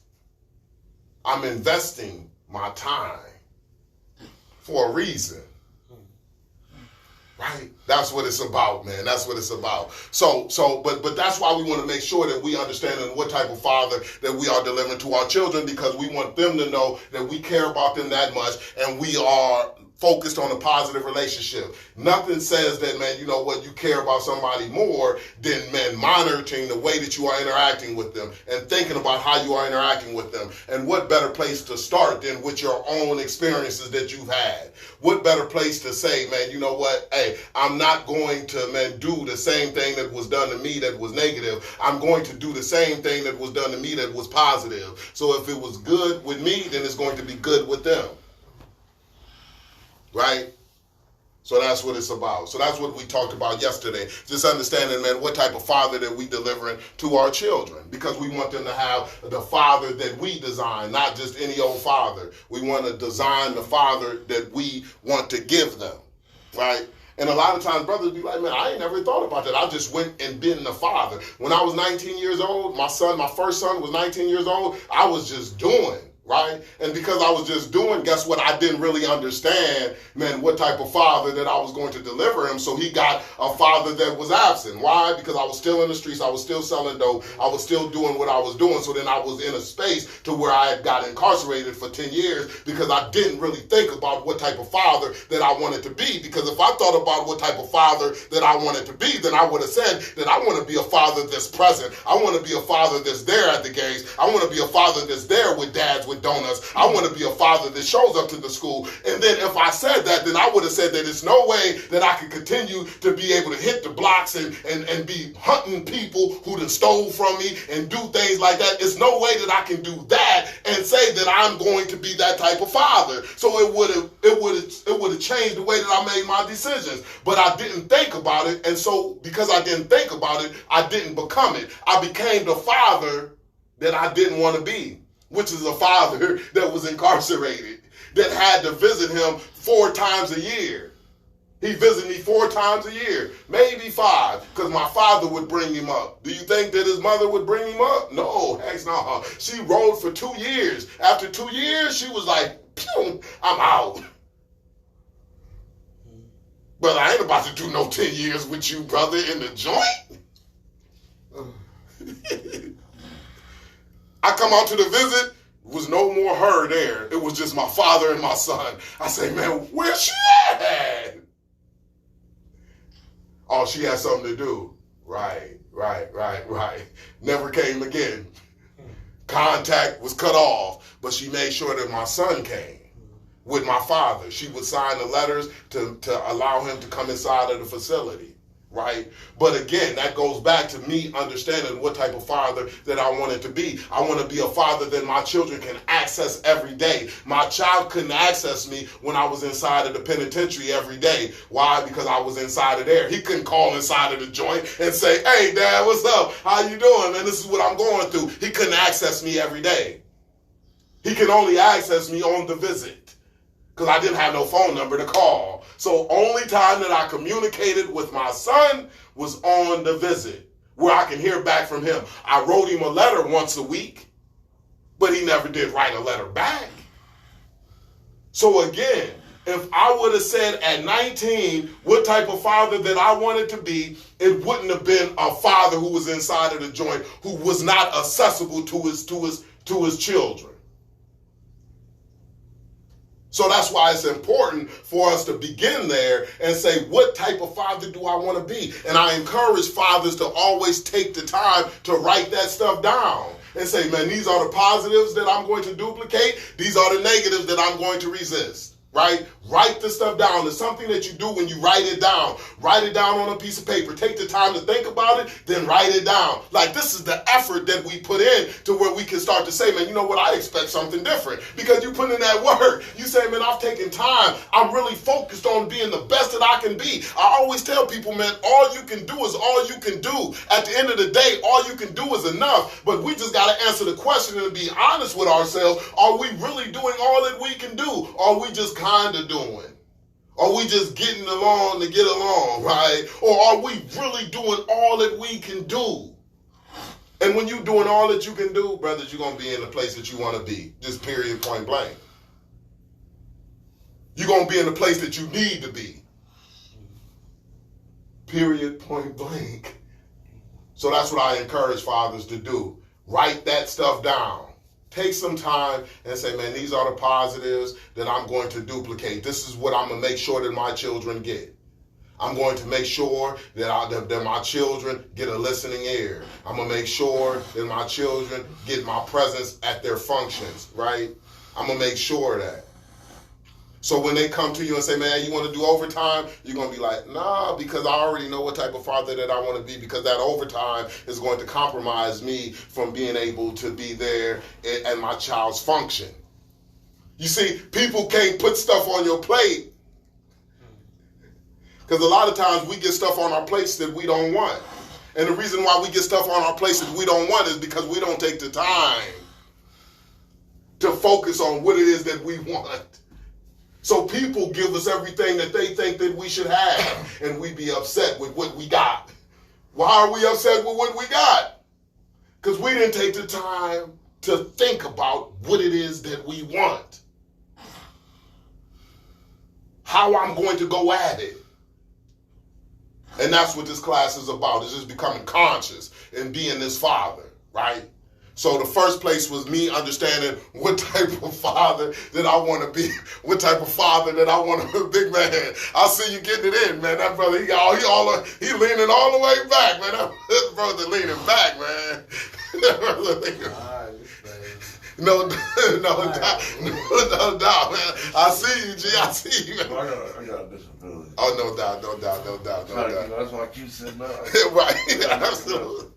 I'm investing my time for a reason. Right? That's what it's about, man. That's what it's about. But that's why we want to make sure that we understand what type of father that we are delivering to our children, because we want them to know that we care about them that much and we are focused on a positive relationship. Nothing says that, man, you know what, you care about somebody more than, man, monitoring the way that you are interacting with them and thinking about how you are interacting with them. And what better place to start than with your own experiences that you've had? What better place to say, man, you know what, hey, I'm not going to, man, do the same thing that was done to me that was negative. I'm going to do the same thing that was done to me that was positive. So if it was good with me, then it's going to be good with them. Right? So that's what it's about. So that's what we talked about yesterday. Just understanding, man, what type of father that we delivering to our children. Because we want them to have the father that we design, not just any old father. We want to design the father that we want to give them. Right? And a lot of times brothers be like, man, I ain't never thought about that. I just went and been the father. When I was 19 years old, my first son was 19 years old, I was just doing. Right? And because I was just doing, guess what? I didn't really understand, man, what type of father that I was going to deliver him. So he got a father that was absent. Why? Because I was still in the streets. I was still selling dope. I was still doing what I was doing. So then I was in a space to where I had got incarcerated for 10 years because I didn't really think about what type of father that I wanted to be. Because if I thought about what type of father that I wanted to be, then I would have said that I want to be a father that's present. I want to be a father that's there at the gates. I want to be a father that's there with dads, with donuts. I want to be a father that shows up to the school. And then if I said that, then I would have said that there's no way that I could continue to be able to hit the blocks and be hunting people who done stole from me and do things like that. It's no way that I can do that and say that I'm going to be that type of father. So it would have changed the way that I made my decisions. But I didn't think about it. And so because I didn't think about it, I didn't become it. I became the father that I didn't want to be, which is a father that was incarcerated. that had to visit him 4 times a year. He visited me 4 times a year, maybe 5, because my father would bring him up. Do you think that his mother would bring him up? No, heck no. She rode for 2 years. After 2 years, she was like, pew, I'm out. But I ain't about to do no 10 years with you, brother, in the joint. I come out to the visit, was no more her there. It was just my father and my son. I say, man, where's she at? Oh, she had something to do. Right. Never came again. Contact was cut off, but she made sure that my son came with my father. She would sign the letters to allow him to come inside of the facility, right? But again, that goes back to me understanding what type of father that I wanted to be. I want to be a father that my children can access every day. My child couldn't access me when I was inside of the penitentiary every day. Why? Because I was inside of there. He couldn't call inside of the joint and say, hey, Dad, what's up? How you doing, man? This is what I'm going through. He couldn't access me every day. He could only access me on the visit, because I didn't have no phone number to call. So only time that I communicated with my son was on the visit, where I can hear back from him. I wrote him a letter once a week, but he never did write a letter back. So again, if I would have said at 19 what type of father that I wanted to be, it wouldn't have been a father who was inside of the joint, who was not accessible to his children. So that's why it's important for us to begin there and say, what type of father do I want to be? And I encourage fathers to always take the time to write that stuff down and say, man, these are the positives that I'm going to duplicate. These are the negatives that I'm going to resist. Right? Write the stuff down. It's something that you do when you write it down. Write it down on a piece of paper. Take the time to think about it, then write it down. Like, this is the effort that we put in to where we can start to say, man, you know what? I expect something different, because you put in that work. You say, man, I've taken time. I'm really focused on being the best that I can be. I always tell people, man, all you can do is all you can do. At the end of the day, all you can do is enough. But we just got to answer the question and be honest with ourselves. Are we really doing all that we can do? Are we just kind of doing? Are we just getting along to get along, right? Or are we really doing all that we can do? And when you're doing all that you can do, brothers, you're going to be in the place that you want to be. Just period, point blank. You're going to be in the place that you need to be. Period, point blank. So that's what I encourage fathers to do. Write that stuff down. Take some time and say, man, these are the positives that I'm going to duplicate. This is what I'm going to make sure that my children get. I'm going to make sure that my children get a listening ear. I'm going to make sure that my children get my presence at their functions, right? I'm going to make sure of that. So when they come to you and say, man, you want to do overtime? You're going to be like, nah, because I already know what type of father that I want to be, because that overtime is going to compromise me from being able to be there at my child's function. You see, people can't put stuff on your plate, because a lot of times we get stuff on our plates that we don't want. And the reason why we get stuff on our plates that we don't want is because we don't take the time to focus on what it is that we want. So people give us everything that they think that we should have, and we be upset with what we got. Why are we upset with what we got? Because we didn't take the time to think about what it is that we want. How I'm going to go at it. And that's what this class is about. It's just becoming conscious and being this father, right? So the first place was me understanding what type of father that I want to be, what type of father that I want to be. Big man, I see you getting it in, man. That brother, he leaning all the way back, man. That brother leaning back, man. That brother leaning back. No doubt, man. I see you, G. I see you, man. I got a disability. Oh, no doubt. That's why I keep sitting up. Right, absolutely.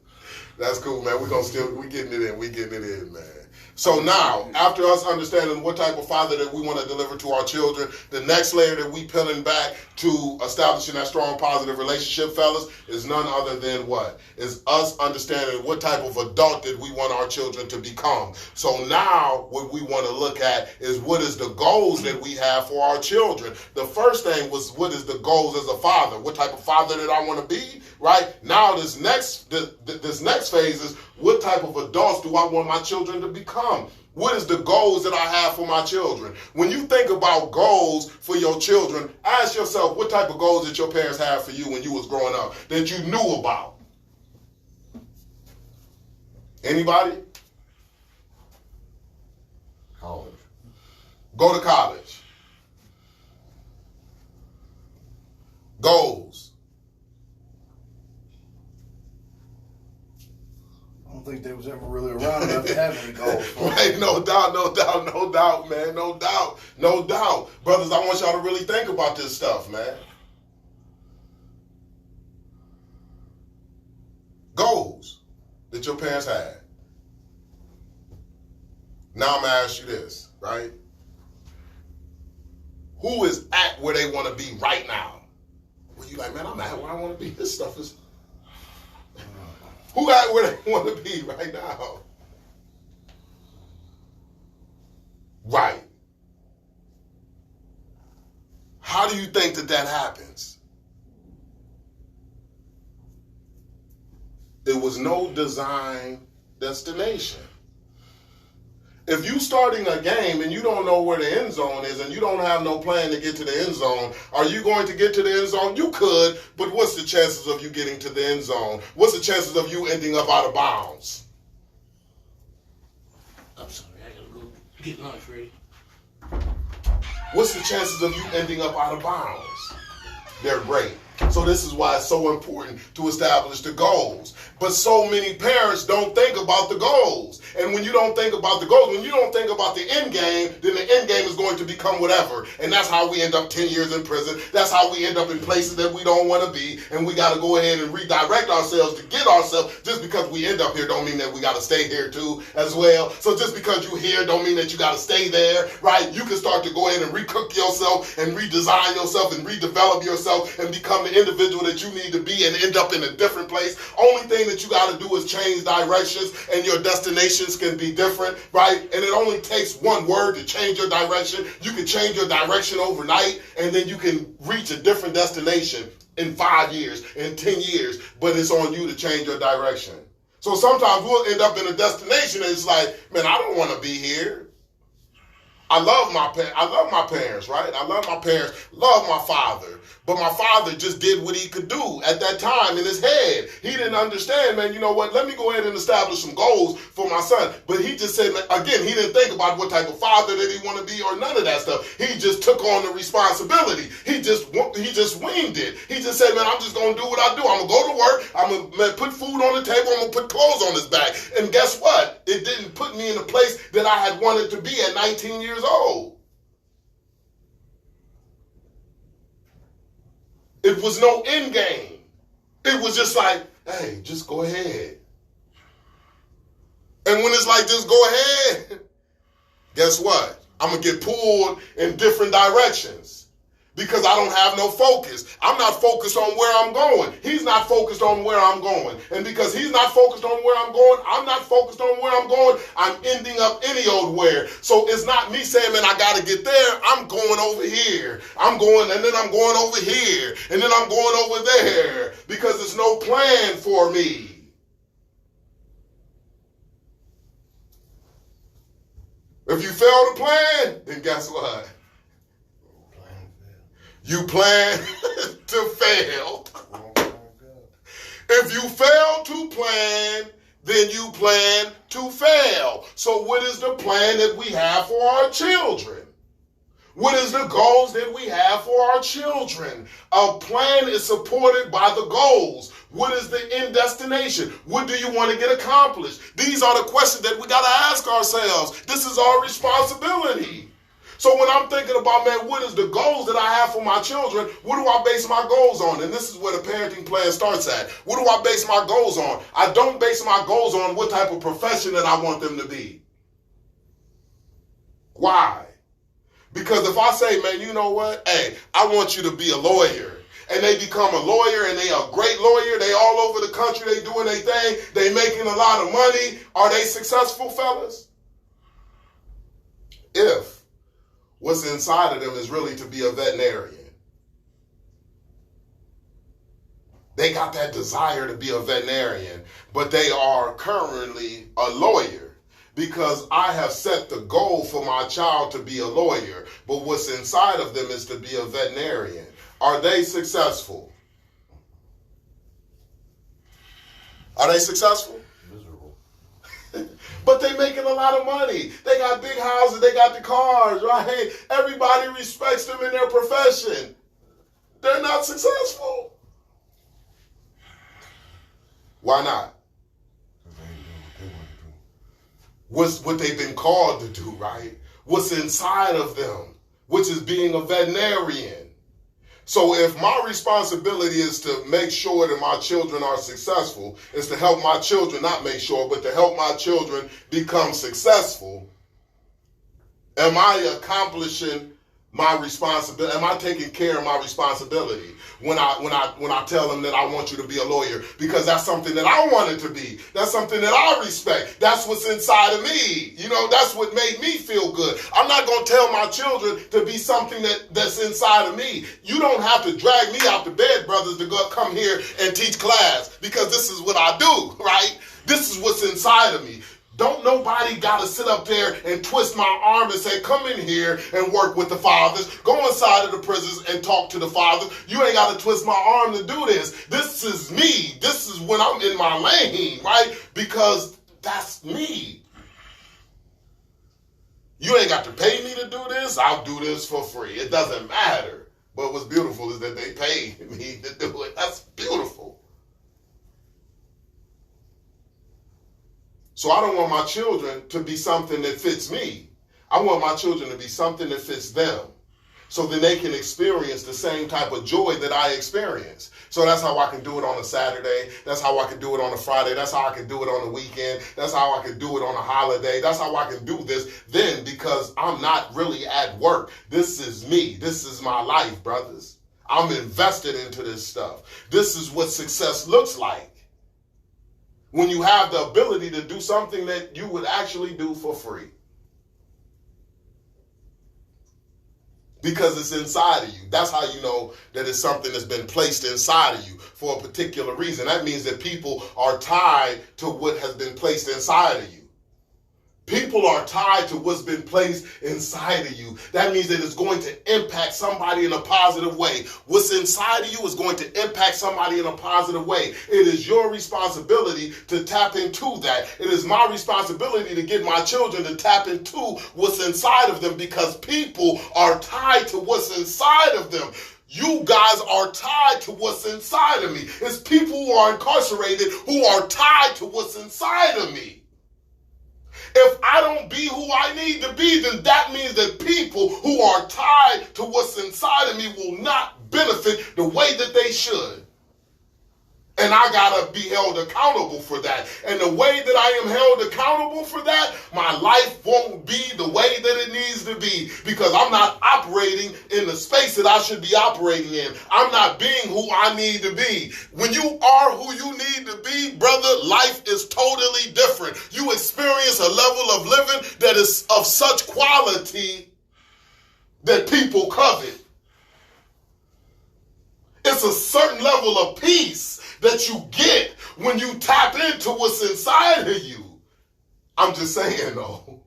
That's cool, man. We getting it in, man. So now, after us understanding what type of father that we want to deliver to our children, the next layer that we peeling back to establishing that strong, positive relationship, fellas, is none other than what? Is us understanding what type of adult that we want our children to become. So now, what we want to look at is what is the goals that we have for our children. The first thing was, what is the goals as a father? What type of father that I want to be, right? Now, this next phase is, what type of adults do I want my children to become? What is the goals that I have for my children? When you think about goals for your children, ask yourself what type of goals that your parents had for you when you was growing up that you knew about. Anybody? College. Go to college. Goals. I don't think they was ever really around enough to have any goals. Right, no doubt, man, no doubt. Brothers, I want y'all to really think about this stuff, man. Goals that your parents had. Now I'm gonna ask you this, right? Who is at where they want to be right now? Well, you like, man, I'm at where I want to be. This stuff is... Who at where they want to be right now? Right. How do you think that happens? There was no design destination. If you starting a game and you don't know where the end zone is and you don't have no plan to get to the end zone, are you going to get to the end zone? You could, but what's the chances of you getting to the end zone? What's the chances of you ending up out of bounds? I'm sorry, I gotta go get lunch ready. What's the chances of you ending up out of bounds? They're great. So this is why it's so important to establish the goals. But so many parents don't think about the goals. And when you don't think about the goals, when you don't think about the end game, then the end game is going to become whatever. And that's how we end up 10 years in prison. That's how we end up in places that we don't want to be. And we got to go ahead and redirect ourselves to get ourselves. Just because we end up here don't mean that we got to stay here too as well. So just because you're here don't mean that you got to stay there, right? You can start to go ahead and recook yourself and redesign yourself and redevelop yourself and become the individual that you need to be and end up in a different place. Only thing that you got to do is change directions and your destinations can be different, right? And it only takes one word to change your direction. You can change your direction overnight and then you can reach a different destination in 5 years, in 10 years, but it's on you to change your direction. So sometimes we'll end up in a destination and it's like, man, I don't want to be here. I love my parents, right? I love my parents, love my father. But my father just did what he could do at that time in his head. He didn't understand, man, you know what? Let me go ahead and establish some goals for my son. But he just said, again, he didn't think about what type of father that he want to be or none of that stuff. He just took on the responsibility. He just winged it. He just said, man, I'm just going to do what I do. I'm going to go to work. I'm going to put food on the table. I'm going to put clothes on his back. And guess what? It didn't put me in a place that I had wanted to be at 19 years old. It was no end game. It was just like, hey, just go ahead. And when it's like, just go ahead, guess what? I'm going to get pulled in different directions because I don't have no focus. I'm not focused on where I'm going. He's not focused on where I'm going. And because he's not focused on where I'm going, I'm not focused on where I'm going. I'm ending up any old where. So it's not me saying, man, I got to get there. I'm going over here. I'm going, and then I'm going over here. And then I'm going over there because there's no plan for me. If you fail to plan, then guess what? You plan to fail. If you fail to plan, then you plan to fail. So what is the plan that we have for our children? What is the goals that we have for our children? A plan is supported by the goals. What is the end destination? What do you want to get accomplished? These are the questions that we got to ask ourselves. This is our responsibility. So when I'm thinking about, man, what is the goals that I have for my children, what do I base my goals on? And this is where the parenting plan starts at. What do I base my goals on? I don't base my goals on what type of profession that I want them to be. Why? Because if I say, man, you know what? Hey, I want you to be a lawyer. And they become a lawyer and they a great lawyer. They all over the country. They doing their thing. They making a lot of money. Are they successful, fellas? If what's inside of them is really to be a veterinarian. They got that desire to be a veterinarian, but they are currently a lawyer. Because I have set the goal for my child to be a lawyer, but what's inside of them is to be a veterinarian. Are they successful? Are they successful? Miserable. But they making a lot of money. They got big houses, they got the cars, right? Everybody respects them in their profession. They're not successful. Why not? What's what they've been called to do, right? What's inside of them, which is being a veterinarian. So if my responsibility is to make sure that my children are successful, is to help my children, not make sure, but to help my children become successful, am I accomplishing my responsibility? Am I taking care of my responsibility when I tell them that I want you to be a lawyer? Because that's something that I wanted to be. That's something that I respect. That's what's inside of me. You know, that's what made me feel good. I'm not going to tell my children to be something that's inside of me. You don't have to drag me out to bed, brothers, to go come here and teach class, because this is what I do, right? This is what's inside of me. Don't nobody got to sit up there and twist my arm and say, come in here and work with the fathers. Go inside of the prisons and talk to the fathers. You ain't got to twist my arm to do this. This is me. This is when I'm in my lane, right? Because that's me. You ain't got to pay me to do this. I'll do this for free. It doesn't matter. But what's beautiful is that they paid me to do it. That's beautiful. So I don't want my children to be something that fits me. I want my children to be something that fits them, so then they can experience the same type of joy that I experience. So that's how I can do it on a Saturday. That's how I can do it on a Friday. That's how I can do it on the weekend. That's how I can do it on a holiday. That's how I can do this then, because I'm not really at work. This is me. This is my life, brothers. I'm invested into this stuff. This is what success looks like. When you have the ability to do something that you would actually do for free. Because it's inside of you. That's how you know that it's something that's been placed inside of you for a particular reason. That means that people are tied to what has been placed inside of you. People are tied to what's been placed inside of you. That means that it's going to impact somebody in a positive way. What's inside of you is going to impact somebody in a positive way. It is your responsibility to tap into that. It is my responsibility to get my children to tap into what's inside of them, because people are tied to what's inside of them. You guys are tied to what's inside of me. It's people who are incarcerated who are tied to what's inside of me. If I don't be who I need to be, then that means that people who are tied to what's inside of me will not benefit the way that they should. And I gotta be held accountable for that. And the way that I am held accountable for that, my life won't be the way that it needs to be, because I'm not operating in the space that I should be operating in. I'm not being who I need to be. When you are who you need to be, brother, life is totally different. You experience a level of living that is of such quality that people covet. It's a certain level of peace that you get when you tap into what's inside of you. I'm just saying, though.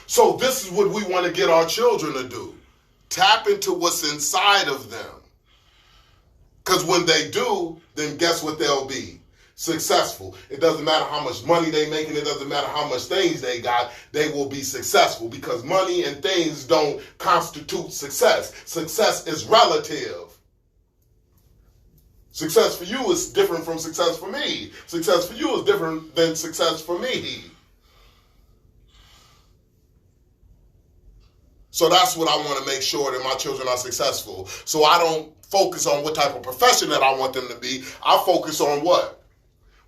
So this is what we want to get our children to do. Tap into what's inside of them. Because when they do, then guess what they'll be? Successful. It doesn't matter how much money they make, and it doesn't matter how much things they got, they will be successful, because money and things don't constitute success. Success is relative. Success for you is different from success for me. Success for you is different than success for me. So that's what I want to make sure that my children are successful. So I don't focus on what type of profession that I want them to be. I focus on what?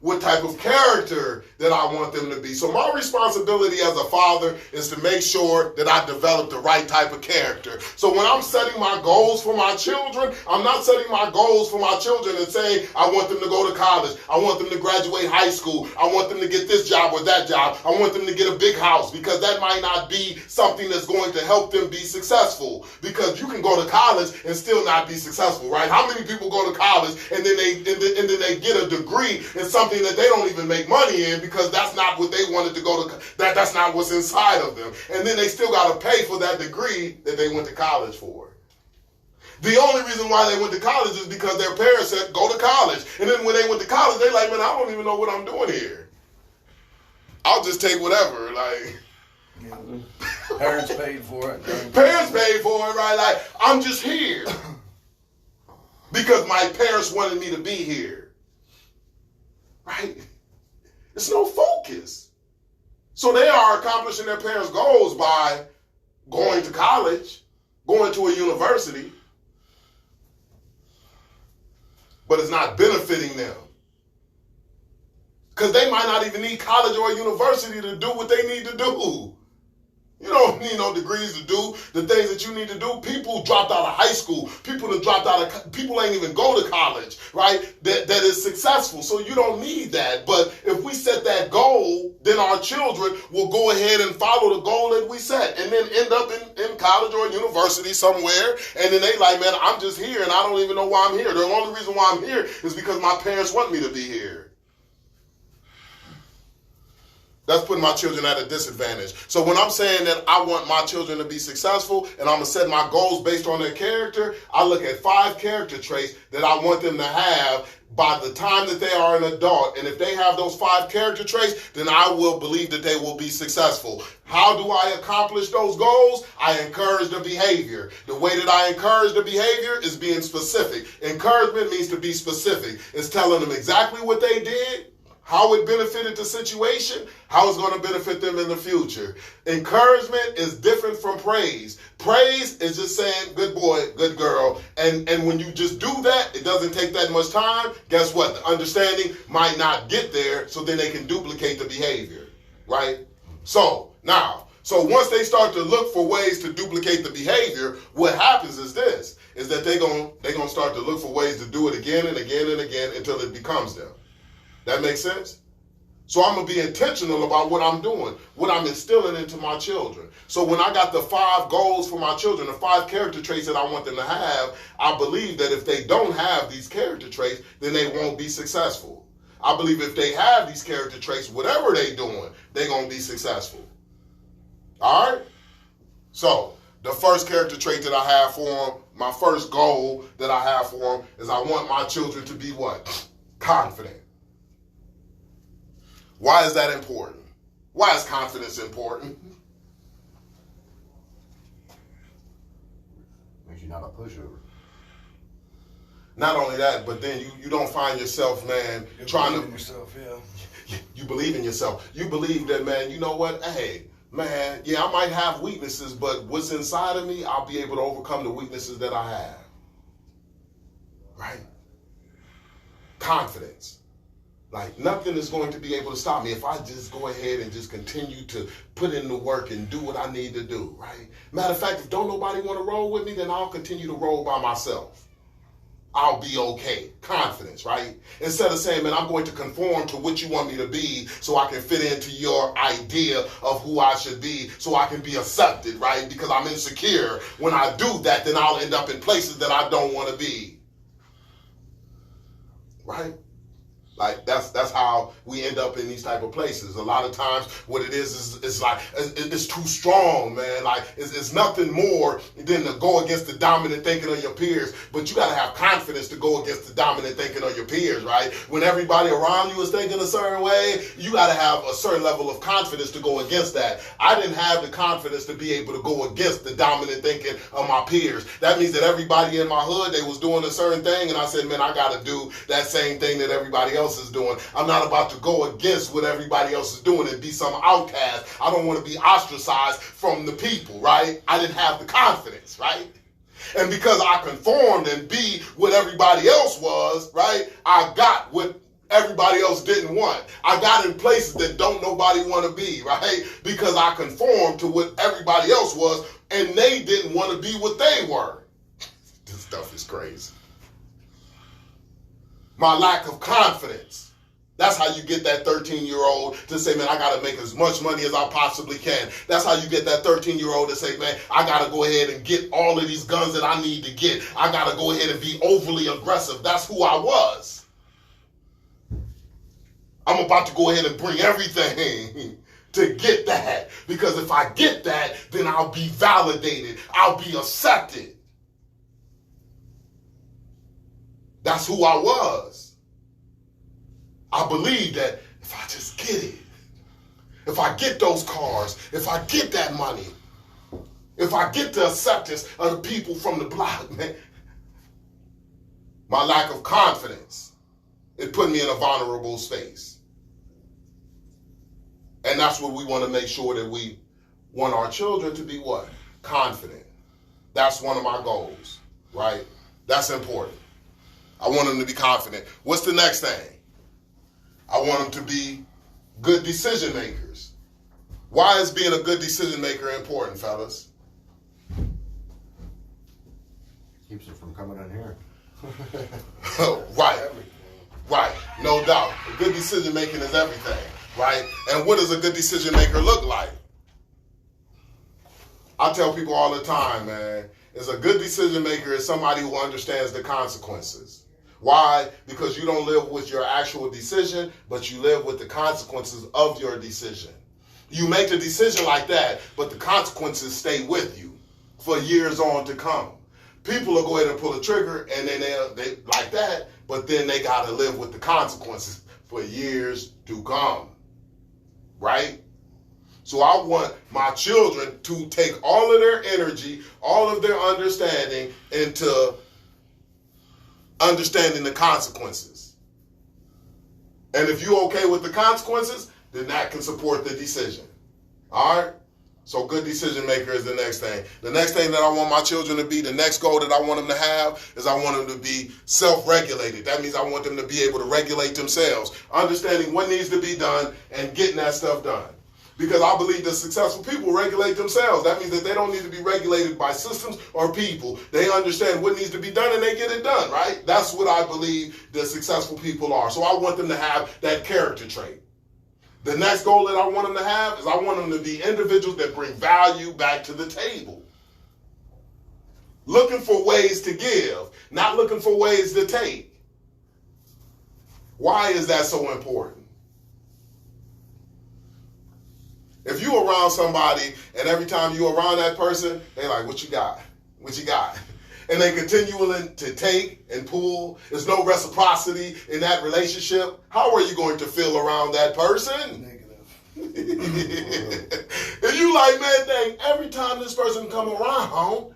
what type of character that I want them to be. So my responsibility as a father is to make sure that I develop the right type of character. So when I'm setting my goals for my children, I'm not setting my goals for my children and saying, I want them to go to college. I want them to graduate high school. I want them to get this job or that job. I want them to get a big house, because that might not be something that's going to help them be successful. Because you can go to college and still not be successful, right? How many people go to college and then they get a degree in something that they don't even make money in, because that's not what they wanted to go to, that's not what's inside of them. And then they still got to pay for that degree that they went to college for. The only reason why they went to college is because their parents said, go to college. And then when they went to college, they're like, man, I don't even know what I'm doing here. I'll just take whatever, like. Yeah. Parents paid for it. Parents paid for it, right? Like, I'm just here because my parents wanted me to be here. Right? There's no focus. So they are accomplishing their parents' goals by going to college, going to a university, but it's not benefiting them. Because they might not even need college or a university to do what they need to do. You don't need no degrees to do the things that you need to do. People dropped out of high school. People ain't even go to college, right? That is successful. So you don't need that. But if we set that goal, then our children will go ahead and follow the goal that we set, and then end up in college or university somewhere. And then they like, man, I'm just here and I don't even know why I'm here. The only reason why I'm here is because my parents want me to be here. That's putting my children at a disadvantage. So when I'm saying that I want my children to be successful and I'm going to set my goals based on their character, I look at 5 character traits that I want them to have by the time that they are an adult. And if they have those 5 character traits, then I will believe that they will be successful. How do I accomplish those goals? I encourage the behavior. The way that I encourage the behavior is being specific. Encouragement means to be specific. It's telling them exactly what they did, how it benefited the situation, how it's going to benefit them in the future. Encouragement is different from praise. Praise is just saying, good boy, good girl. And when you just do that, it doesn't take that much time. Guess what? The understanding might not get there, so then they can duplicate the behavior, right? So once they start to look for ways to duplicate the behavior, what happens is this, is that they're gonna start to look for ways to do it again and again and again until it becomes them. That makes sense? So I'm going to be intentional about what I'm doing, what I'm instilling into my children. So when I got the 5 goals for my children, the 5 character traits that I want them to have, I believe that if they don't have these character traits, then they won't be successful. I believe if they have these character traits, whatever they're doing, they're going to be successful. All right? So the first character trait that I have for them, my first goal that I have for them, is I want my children to be what? Confident. Why is that important? Why is confidence important? Makes you not a pushover. Not only that, but then you don't find yourself, man, trying to... yourself, yeah. You believe in yourself. You believe that, man, you know what? Hey, man, yeah, I might have weaknesses, but what's inside of me, I'll be able to overcome the weaknesses that I have. Right? Confidence. Like, nothing is going to be able to stop me if I just go ahead and just continue to put in the work and do what I need to do, right? Matter of fact, if don't nobody want to roll with me, then I'll continue to roll by myself. I'll be okay. Confidence, right? Instead of saying, man, I'm going to conform to what you want me to be so I can fit into your idea of who I should be, so I can be accepted, right? Because I'm insecure. When I do that, then I'll end up in places that I don't want to be. Right? Like, that's how we end up in these type of places. A lot of times what it is it's like, it's too strong, man. Like, it's nothing more than to go against the dominant thinking of your peers. But you got to have confidence to go against the dominant thinking of your peers, right? When everybody around you is thinking a certain way, you got to have a certain level of confidence to go against that. I didn't have the confidence to be able to go against the dominant thinking of my peers. That means that everybody in my hood, they was doing a certain thing, and I said, man, I got to do that same thing that everybody else is doing. I'm not about to go against what everybody else is doing and be some outcast. I don't want to be ostracized from the people, right? I didn't have the confidence, right? And because I conformed and be what everybody else was, right, I got what everybody else didn't want. I got in places that don't nobody want to be, right? Because I conformed to what everybody else was, and they didn't want to be what they were. This stuff is crazy. My lack of confidence. That's how you get that 13-year-old to say, man, I got to make as much money as I possibly can. That's how you get that 13-year-old to say, man, I got to go ahead and get all of these guns that I need to get. I got to go ahead and be overly aggressive. That's who I was. I'm about to go ahead and bring everything to get that. Because if I get that, then I'll be validated. I'll be accepted. That's who I was. I believe that if I just get it, if I get those cars, if I get that money, if I get the acceptance of the people from the block, man, my lack of confidence, it put me in a vulnerable space. And that's what we want to make sure that we want our children to be what? Confident. That's one of my goals, right? That's important. I want them to be confident. What's the next thing? I want them to be good decision makers. Why is being a good decision maker important, fellas? Keeps it from coming in here. Right. Right. No doubt. Good decision making is everything, right? And what does a good decision maker look like? I tell people all the time, man, is a good decision maker is somebody who understands the consequences. Why? Because you don't live with your actual decision, but you live with the consequences of your decision. You make the decision like that, but the consequences stay with you for years on to come. People will go ahead and pull a trigger, and then they like that, but then they got to live with the consequences for years to come. Right? So I want my children to take all of their energy, all of their understanding into understanding the consequences. And if you're okay with the consequences, then that can support the decision. All right? So good decision maker is the next thing. The next thing that I want my children to be, the next goal that I want them to have is I want them to be self-regulated. That means I want them to be able to regulate themselves, understanding what needs to be done and getting that stuff done. Because I believe that successful people regulate themselves. That means that they don't need to be regulated by systems or people. They understand what needs to be done and they get it done, right? That's what I believe that successful people are. So I want them to have that character trait. The next goal that I want them to have is I want them to be individuals that bring value back to the table. Looking for ways to give, not looking for ways to take. Why is that so important? If you around somebody and every time you around that person, they like, what you got? What you got? And they continuing to take and pull. There's no reciprocity in that relationship. How are you going to feel around that person? Negative. If you like, man, dang, every time this person come around,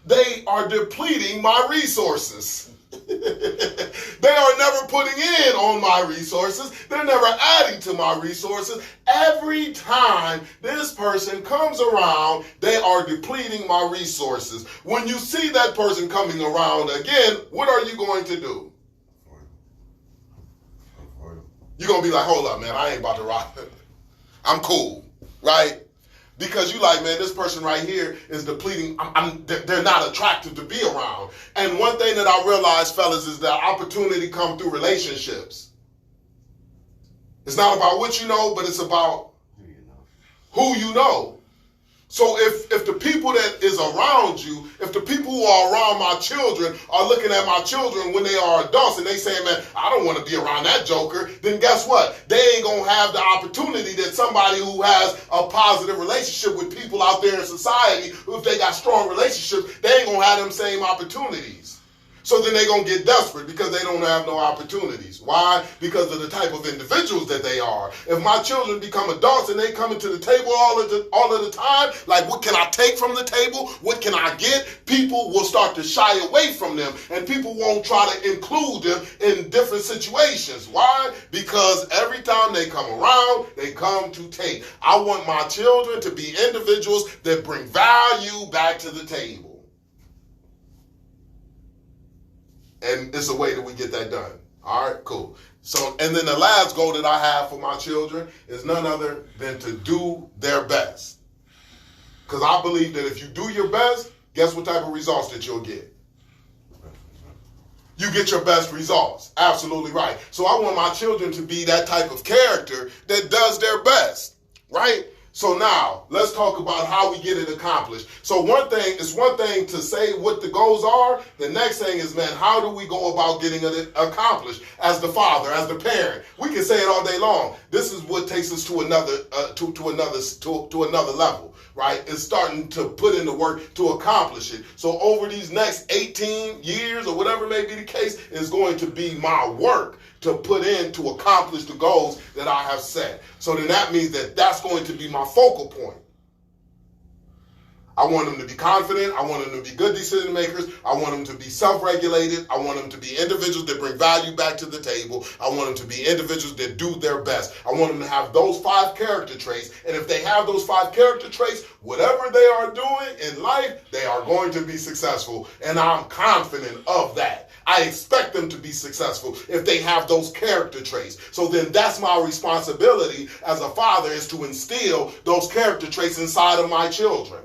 they are depleting my resources. They are never putting in on my resources. They're never adding to my resources. Every time this person comes around, they are depleting my resources. When you see that person coming around again, what are you going to do? You're going to be like, hold up, man, I ain't about to rock it. I'm cool, right? Because you like, man, this person right here is depleting. They're not attractive to be around. And one thing that I realized, fellas, is that opportunity comes through relationships. It's not about what you know, but it's about who you know. So if the people that is around you, if the people who are around my children are looking at my children when they are adults and they saying, man, I don't want to be around that joker, then guess what? They ain't going to have the opportunity that somebody who has a positive relationship with people out there in society, if they got strong relationships, they ain't going to have them same opportunities. So then they're going to get desperate because they don't have no opportunities. Why? Because of the type of individuals that they are. If my children become adults and they come into the table all of the time, like what can I take from the table? What can I get? People will start to shy away from them and people won't try to include them in different situations. Why? Because every time they come around, they come to take. I want my children to be individuals that bring value back to the table. And it's a way that we get that done. All right, cool. So, and then the last goal that I have for my children is none other than to do their best. Because I believe that if you do your best, guess what type of results that you'll get? You get your best results. Absolutely right. So I want my children to be that type of character that does their best, right? So now, let's talk about how we get it accomplished. So it's one thing to say what the goals are. The next thing is, man, how do we go about getting it accomplished as the father, as the parent? We can say it all day long. This is what takes us to another level, right? It's starting to put in the work to accomplish it. So over these next 18 years or whatever may be the case, is going to be my work to put in to accomplish the goals that I have set. So then that means that that's going to be my focal point. I want them to be confident. I want them to be good decision makers. I want them to be self-regulated. I want them to be individuals that bring value back to the table. I want them to be individuals that do their best. I want them to have those 5 character traits. And if they have those 5 character traits, whatever they are doing in life, they are going to be successful. And I'm confident of that. I expect them to be successful if they have those character traits. So then that's my responsibility as a father, is to instill those character traits inside of my children.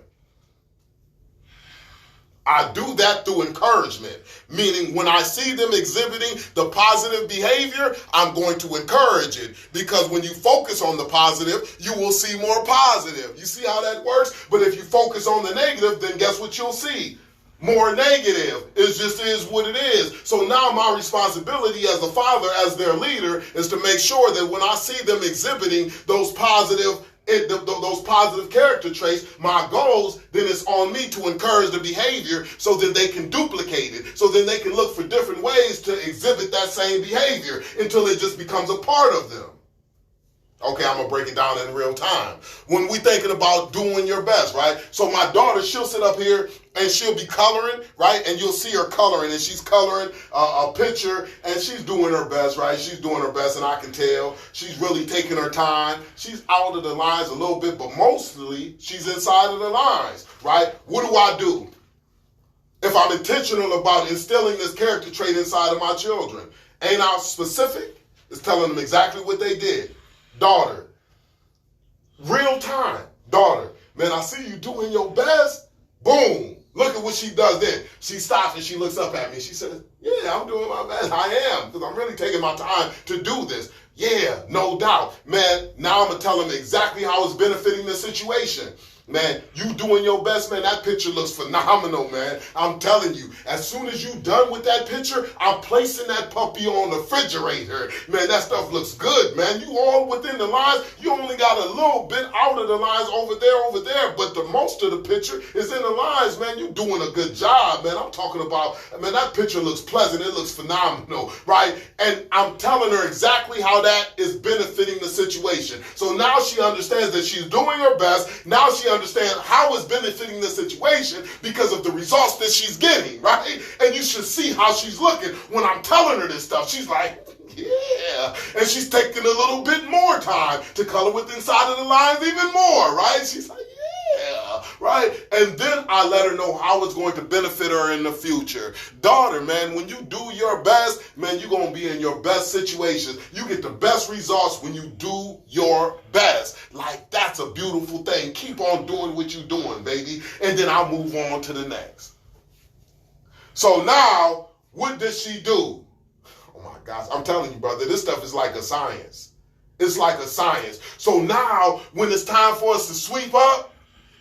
I do that through encouragement, meaning when I see them exhibiting the positive behavior, I'm going to encourage it, because when you focus on the positive, you will see more positive. You see how that works? But if you focus on the negative, then guess what you'll see? More negative. It just is what it is. So now my responsibility as a father, as their leader, is to make sure that when I see them exhibiting those positive character traits, my goals, then it's on me to encourage the behavior so that they can duplicate it, so then they can look for different ways to exhibit that same behavior until it just becomes a part of them. Okay, I'm going to break it down in real time. When we thinking about doing your best, right? So my daughter, she'll sit up here and she'll be coloring, right? And you'll see her coloring, and she's coloring a picture, and she's doing her best, right? She's doing her best, and I can tell she's really taking her time. She's out of the lines a little bit, but mostly she's inside of the lines, right? What do? If I'm intentional about instilling this character trait inside of my children, ain't I specific? It's telling them exactly what they did. Daughter, real time. Daughter, man, I see you doing your best. Boom. Look at what she does then. She stops and she looks up at me. She says, yeah, I'm doing my best. I am, because I'm really taking my time to do this. Yeah, no doubt. Man, now I'm going to tell them exactly how it's benefiting the situation. Man, you doing your best, man. That picture looks phenomenal, man. I'm telling you, as soon as you done with that picture, I'm placing that puppy on the refrigerator. Man, that stuff looks good, man. You all within the lines. You only got a little bit out of the lines over there. But the most of the picture is in the lines, man. You doing a good job, man. I'm talking about, man, that picture looks pleasant. It looks phenomenal, right? And I'm telling her exactly how that is benefiting the situation. So now she understands that she's doing her best. Now she understand how it's benefiting the situation because of the results that she's getting, right? And you should see how she's looking when I'm telling her this stuff. She's like, yeah. And she's taking a little bit more time to color with inside of the lines even more, right? She's like, yeah, right? And then I let her know how it's going to benefit her in the future. Daughter, man, when you do your best, man, you're going to be in your best situations. You get the best results when you do your best. Like, that's a beautiful thing. Keep on doing what you're doing, baby. And then I'll move on to the next. So now, what does she do? Oh my gosh, I'm telling you, brother, this stuff is like a science. It's like a science. So now, when it's time for us to sweep up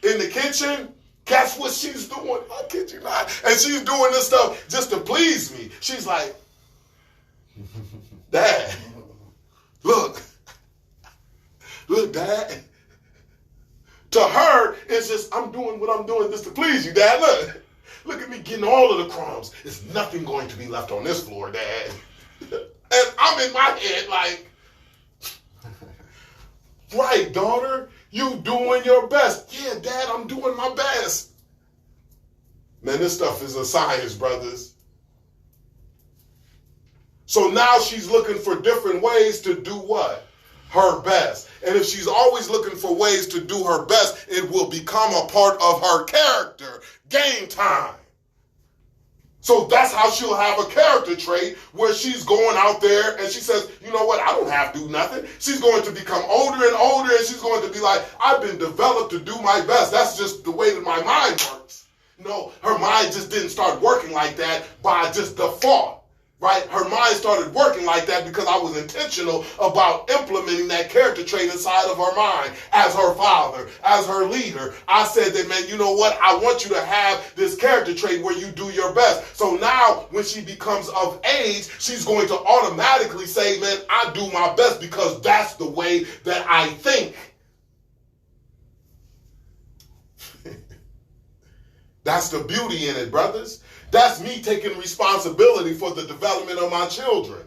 in the kitchen, guess what she's doing? I kid you not. And she's doing this stuff just to please me. She's like, Dad, look, Dad. To her, it's just, I'm doing what I'm doing just to please you, Dad. Look at me getting all of the crumbs. There's nothing going to be left on this floor, Dad. And I'm in my head like, right, daughter, you doing your best. Yeah, Dad, I'm doing my best. Man, this stuff is a science, brothers. So now she's looking for different ways to do what? Her best. And if she's always looking for ways to do her best, it will become a part of her character. Game time. So that's how she'll have a character trait where she's going out there and she says, you know what, I don't have to do nothing. She's going to become older and older and she's going to be like, I've been developed to do my best. That's just the way that my mind works. No, her mind just didn't start working like that by just default. Right? Her mind started working like that because I was intentional about implementing that character trait inside of her mind as her father, as her leader. I said that, man, you know what? I want you to have this character trait where you do your best. So now when she becomes of age, she's going to automatically say, man, I do my best because that's the way that I think. That's the beauty in it, brothers. That's me taking responsibility for the development of my children,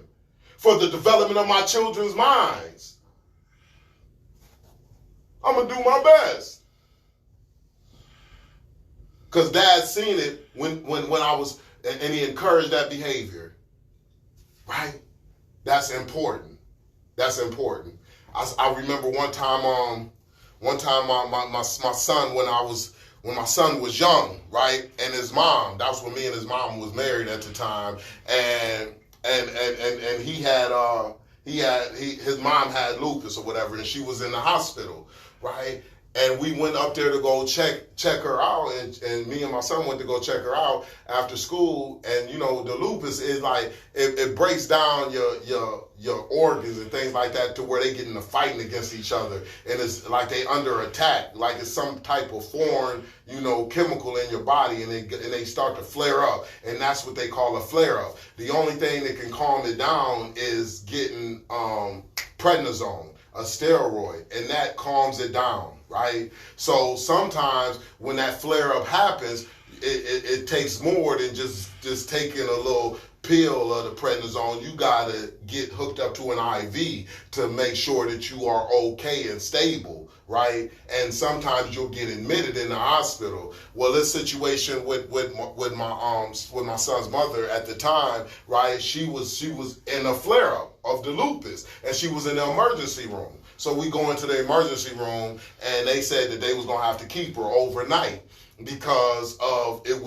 for the development of my children's minds. I'm going to do my best. Because Dad seen it when I was, and he encouraged that behavior. Right? That's important. That's important. I remember one time my son, when my son was young, right, and his mom, that was when me and his mom was married at the time, and his mom had lupus or whatever, and she was in the hospital, right, and we went up there to go check her out, and me and my son went to go check her out after school, and you know the lupus is like it breaks down your organs and things like that to where they get into fighting against each other, and it's like they under attack, like it's some type of foreign, you know, chemical in your body, and they start to flare up, and that's what they call a flare up. The only thing that can calm it down is getting prednisone, a steroid, and that calms it down. Right? So sometimes when that flare up happens, it takes more than just taking a little pill of the prednisone. You gotta get hooked up to an IV to make sure that you are okay and stable, right? And sometimes you'll get admitted in the hospital. Well, this situation with my son's mother at the time, right? She was in a flare up of the lupus, and she was in the emergency room. So we go into the emergency room, and they said that they was gonna have to keep her overnight because of it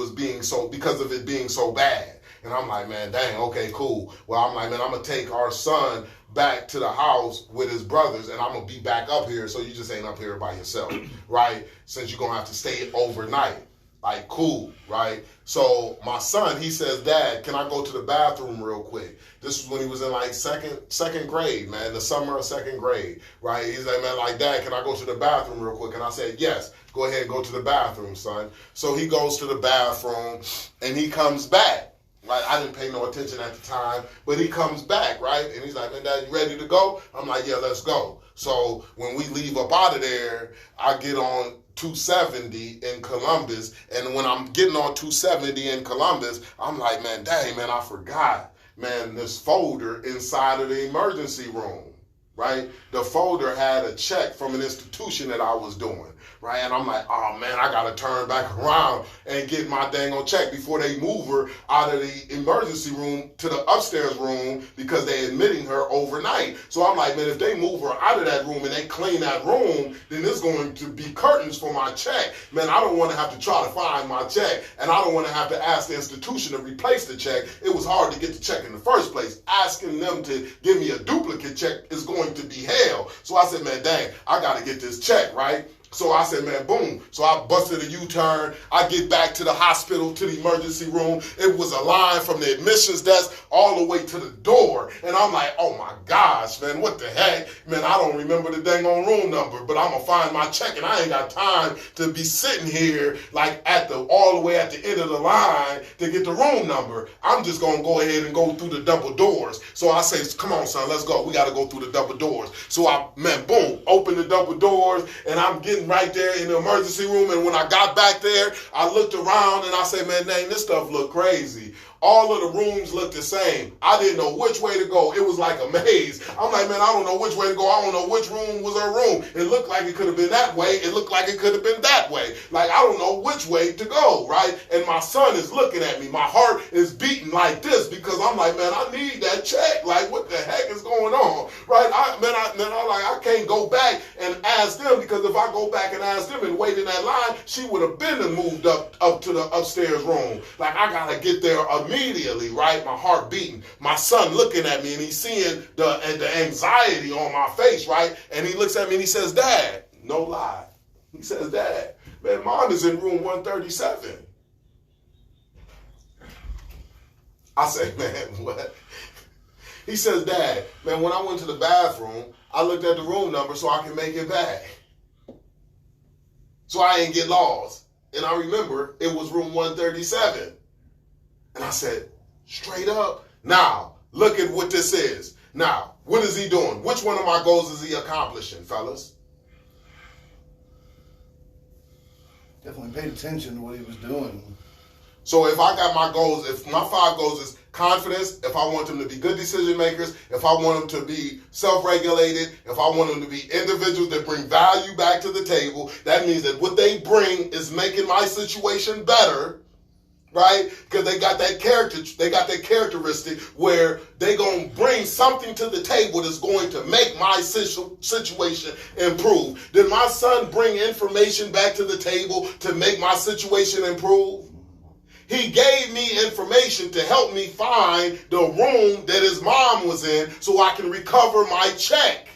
being so bad. And I'm like, man, dang, okay, cool. Well, I'm like, man, I'm gonna take our son back to the house with his brothers, and I'm gonna be back up here, so you just ain't up here by yourself, right? Since you're gonna have to stay overnight. Like, cool, right? So my son, he says, Dad, can I go to the bathroom real quick? This was when he was in like second grade, man, the summer of second grade, right? He's like, man, like, Dad, can I go to the bathroom real quick? And I said, yes, go ahead and go to the bathroom, son. So he goes to the bathroom, and he comes back. Right? I didn't pay no attention at the time, but he comes back, right? And he's like, man, Dad, you ready to go? I'm like, yeah, let's go. So when we leave up out of there, I get on 270 in Columbus, and when I'm getting on 270 in Columbus, I'm like, man, dang, man, I forgot, man, this folder inside of the emergency room, right? The folder had a check from an institution that I was doing, right? And I'm like, oh man, I gotta turn back around and get my dang on check before they move her out of the emergency room to the upstairs room because they admitting her overnight. So I'm like, man, if they move her out of that room and they clean that room, then there's going to be curtains for my check. Man, I don't want to have to try to find my check, and I don't want to have to ask the institution to replace the check. It was hard to get the check in the first place. Asking them to give me a duplicate check is going to be hell. So I said, man, dang, I got to get this check, right? So I said, man, boom. So I busted a U-turn. I get back to the hospital, to the emergency room. It was a line from the admissions desk all the way to the door. And I'm like, oh my gosh, man, what the heck? Man, I don't remember the dang on room number, but I'm going to find my check, and I ain't got time to be sitting here like all the way at the end of the line to get the room number. I'm just going to go ahead and go through the double doors. So I say, come on, son, let's go. We got to go through the double doors. So I, man, boom, open the double doors, and I'm getting right there in the emergency room. And when I got back there, I looked around and I said, man, dang, this stuff look crazy. All of the rooms looked the same. I didn't know which way to go. It was like a maze. I'm like, man, I don't know which way to go. I don't know which room was her room. It looked like it could have been that way. It looked like it could have been that way. Like, I don't know which way to go, right? And my son is looking at me. My heart is beating like this because I'm like, man, I need that check. Like, what the heck is going on, right? I can't go back and ask them, because if I go back and ask them and wait in that line, she would have been and moved up to the upstairs room. Like, I gotta get there immediately, right? My heart beating. My son looking at me, and he's seeing the anxiety on my face, right? And he looks at me and he says, Dad, no lie. He says, Dad, man, Mom is in room 137. I say, man, what? He says, Dad, man, when I went to the bathroom, I looked at the room number so I can make it back. So I ain't get lost. And I remember it was room 137. And I said, straight up. Now, look at what this is. Now, what is he doing? Which one of my goals is he accomplishing, fellas? Definitely paid attention to what he was doing. So if I got my goals, if my 5 goals is confidence, if I want them to be good decision makers, if I want them to be self-regulated, if I want them to be individuals that bring value back to the table, that means that what they bring is making my situation better, right? Because they got that characteristic where they gonna bring something to the table that's going to make my situation improve. Did my son bring information back to the table to make my situation improve? He gave me information to help me find the room that his mom was in so I can recover my check.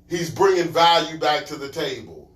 He's bringing value back to the table.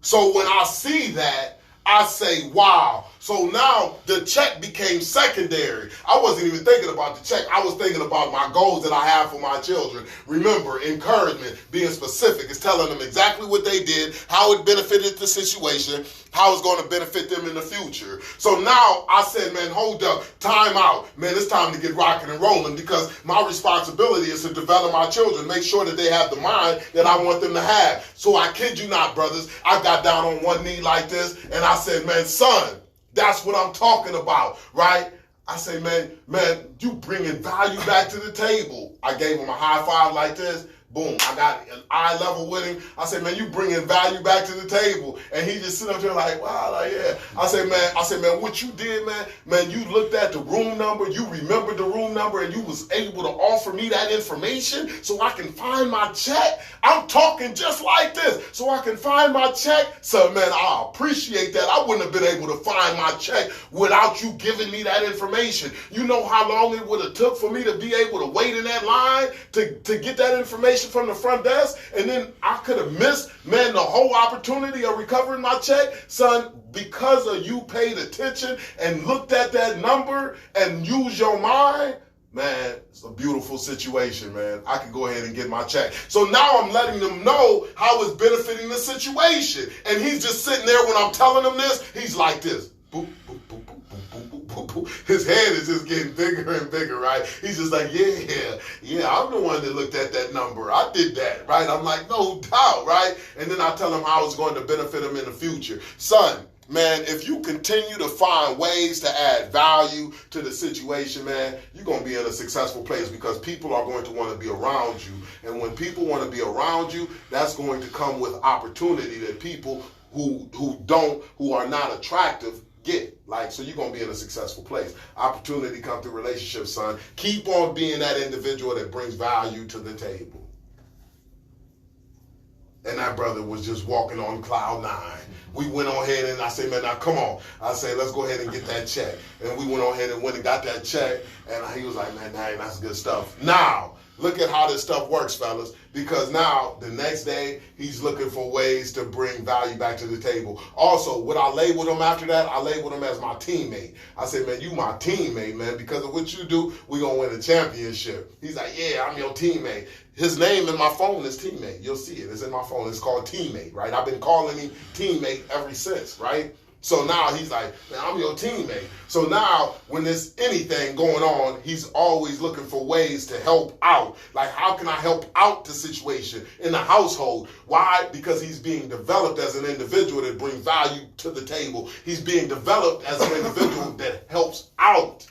So when I see that, I say, wow. So now the check became secondary. I wasn't even thinking about the check. I was thinking about my goals that I have for my children. Remember, encouragement, being specific, is telling them exactly what they did, how it benefited the situation, how it's going to benefit them in the future. So now I said, man, hold up, time out. Man, it's time to get rocking and rolling, because my responsibility is to develop my children, make sure that they have the mind that I want them to have. So I kid you not, brothers, I got down on one knee like this, and I said, man, son, that's what I'm talking about, right? I say, man, you bringing value back to the table. I gave him a high five like this. Boom, I got an eye level with him. I said, man, you bringing value back to the table. And he just sit up there like, wow, like, yeah. I said, man, what you did, man, you looked at the room number, you remembered the room number, and you was able to offer me that information so I can find my check. I'm talking just like this, so I can find my check. So, man, I appreciate that. I wouldn't have been able to find my check without you giving me that information. You know how long it would have took for me to be able to wait in that line to get that information from the front desk, and then I could have missed, man, the whole opportunity of recovering my check. Son, because of you paid attention and looked at that number and used your mind, man, it's a beautiful situation, man. I can go ahead and get my check. So now I'm letting them know how it's benefiting the situation. And he's just sitting there when I'm telling him this, he's like this. Boop, boop, boop, boop. His head is just getting bigger and bigger, right? He's just like, yeah, I'm the one that looked at that number. I did that, right? I'm like, no doubt, right? And then I tell him how it's going to benefit him in the future. Son, man, if you continue to find ways to add value to the situation, man, you're going to be in a successful place, because people are going to want to be around you. And when people want to be around you, that's going to come with opportunity that people who are not attractive get. Like, so you're going to be in a successful place. Opportunity come through relationships, son. Keep on being that individual that brings value to the table. And that brother was just walking on cloud 9. We went on ahead and I said, man, now come on. I said, let's go ahead and get that check. And we went on ahead and went and got that check. And he was like, man, that's good stuff. Now, look at how this stuff works, fellas, because now the next day he's looking for ways to bring value back to the table. Also, what I labeled him after that, I labeled him as my teammate. I said, man, you my teammate, man. Because of what you do, we're going to win a championship. He's like, yeah, I'm your teammate. His name in my phone is teammate. You'll see it. It's in my phone. It's called teammate, right? I've been calling him teammate ever since, right? So now he's like, man, I'm your teammate. So now when there's anything going on, he's always looking for ways to help out. Like, how can I help out the situation in the household? Why? Because he's being developed as an individual that brings value to the table. He's being developed as an individual that helps out,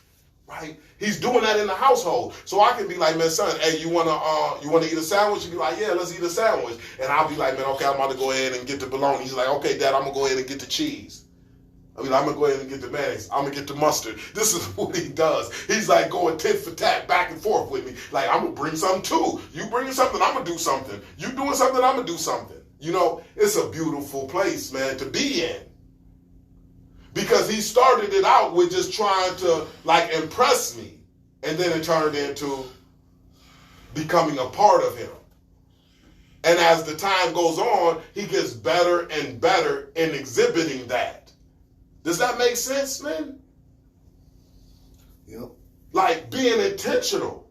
right? He's doing that in the household. So I can be like, man, son, hey, you wanna eat a sandwich? He'd be like, yeah, let's eat a sandwich. And I'll be like, man, okay, I'm about to go ahead and get the bologna. He's like, okay, Dad, I'm gonna go ahead and get the cheese. I'm gonna go ahead and get the mayonnaise. I'm gonna get the mustard. This is what he does. He's like going tit for tat, back and forth with me. Like, I'm gonna bring something too. You bringing something, I'm gonna do something. You doing something, I'm gonna do something. You know, it's a beautiful place, man, to be in. Because he started it out with just trying to, like, impress me. And then it turned into becoming a part of him. And as the time goes on, he gets better and better in exhibiting that. Does that make sense, man? Yep. Like, being intentional.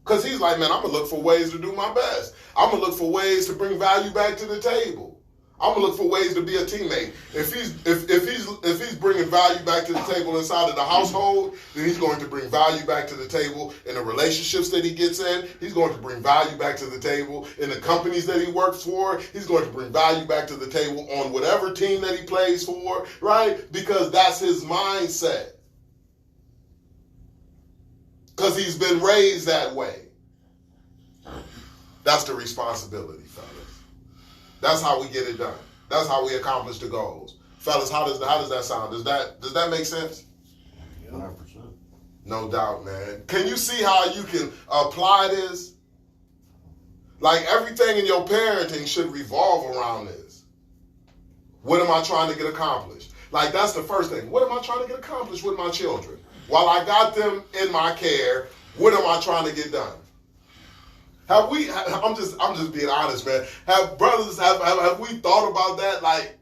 Because he's like, man, I'm going to look for ways to do my best. I'm going to look for ways to bring value back to the table. I'm going to look for ways to be a teammate. If he's bringing value back to the table inside of the household, then he's going to bring value back to the table in the relationships that he gets in. He's going to bring value back to the table in the companies that he works for. He's going to bring value back to the table on whatever team that he plays for, right? Because that's his mindset. Because he's been raised that way. That's the responsibility, fellas. That's how we get it done. That's how we accomplish the goals. Fellas, how does that sound? Does that make sense? 100%. No doubt, man. Can you see how you can apply this? Like, everything in your parenting should revolve around this. What am I trying to get accomplished? Like, that's the first thing. What am I trying to get accomplished with my children? While I got them in my care, what am I trying to get done? I'm just being honest, man. Have we thought about that? Like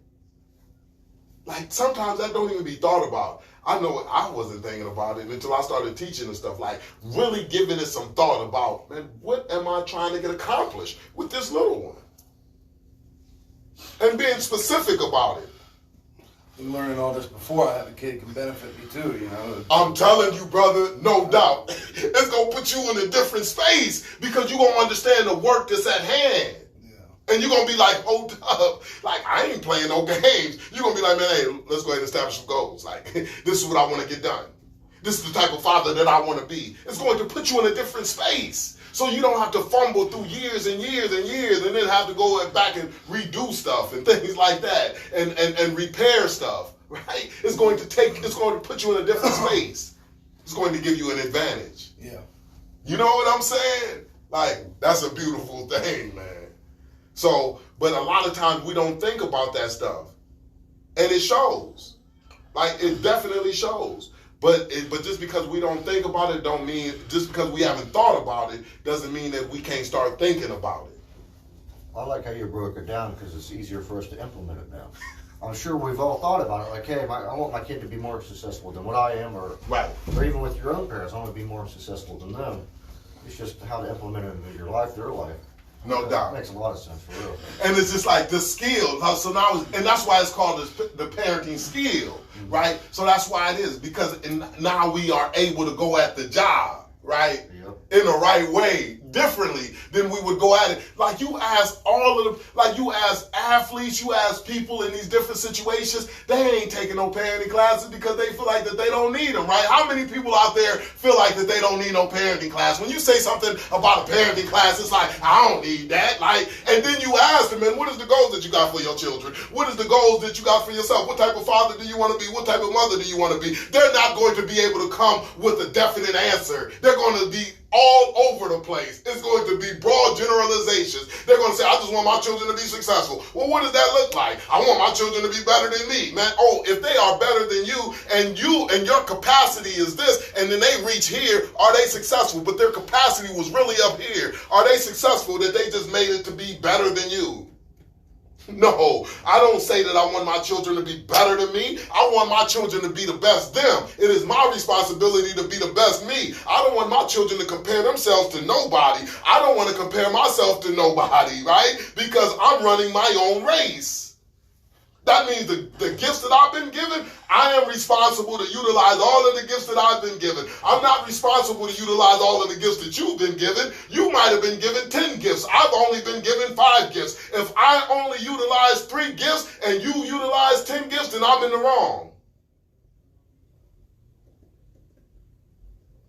sometimes that don't even be thought about. I know I wasn't thinking about it until I started teaching and stuff. Like, really giving it some thought about, man, what am I trying to get accomplished with this little one? And being specific about it. Learning all this before I have a kid can benefit me too, you know. I'm telling you, brother, no doubt. It's going to put you in a different space because you're going to understand the work that's at hand. Yeah. And you're going to be like, hold up. Like, I ain't playing no games. You're going to be like, man, hey, let's go ahead and establish some goals. Like, this is what I want to get done. This is the type of father that I want to be. It's going to put you in a different space. So you don't have to fumble through years and years and years and then have to go back and redo stuff and things like that and repair stuff, right? It's going to put you in a different space. It's going to give you an advantage. Yeah. You know what I'm saying? Like, that's a beautiful thing, man. So, but a lot of times we don't think about that stuff. And it shows. Like, it definitely shows. But just because we don't think about it don't mean, just because we haven't thought about it doesn't mean that we can't start thinking about it. I like how you broke it down because it's easier for us to implement it now. I'm sure we've all thought about it, like, hey, I want my kid to be more successful than what I am, or even with your own parents, I want to be more successful than them. It's just how to implement it into your life, their life. No doubt. That makes a lot of sense, for real. And it's just like the skill. So now, and that's why it's called the parenting skill, right? So that's why it is, because now we are able to go at the job, right? Yep. In the right way, differently than we would go at it. Like, you ask you ask athletes, you ask people in these different situations, they ain't taking no parenting classes because they feel like that they don't need them, right? How many people out there feel like that they don't need no parenting class? When you say something about a parenting class, it's like, I don't need that. Like, and then you ask them, man, what is the goals that you got for your children? What is the goals that you got for yourself? What type of father do you want to be? What type of mother do you want to be? They're not going to be able to come with a definite answer. They're going to be all over the place. It's going to be broad generalizations. They're going to say, I just want my children to be successful. Well, what does that look like? I want my children to be better than me, man. Oh, if they are better than you and your capacity is this, and then they reach here, are they successful? But their capacity was really up here. Are they successful that they just made it to be better than you? No, I don't say that I want my children to be better than me. I want my children to be the best them. It is my responsibility to be the best me. I don't want my children to compare themselves to nobody. I don't want to compare myself to nobody, right? Because I'm running my own race. That means the gifts that I've been given, I am responsible to utilize all of the gifts that I've been given. I'm not responsible to utilize all of the gifts that you've been given. You might have been given 10 gifts. I've only been given 5 gifts. If I only utilize 3 gifts and you utilize 10 gifts, then I'm in the wrong.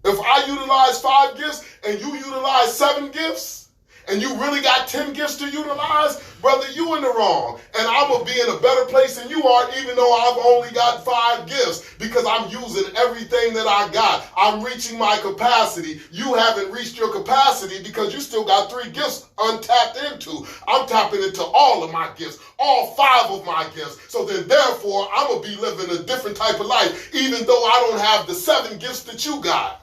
If I utilize 5 gifts and you utilize 7 gifts, and you really got 10 gifts to utilize, brother, you in the wrong. And I'm going to be in a better place than you are, even though I've only got 5 gifts, because I'm using everything that I got. I'm reaching my capacity. You haven't reached your capacity because you still got 3 gifts untapped into. I'm tapping into all of my gifts, all 5 of my gifts. So then, therefore, I'm going to be living a different type of life, even though I don't have the 7 gifts that you got.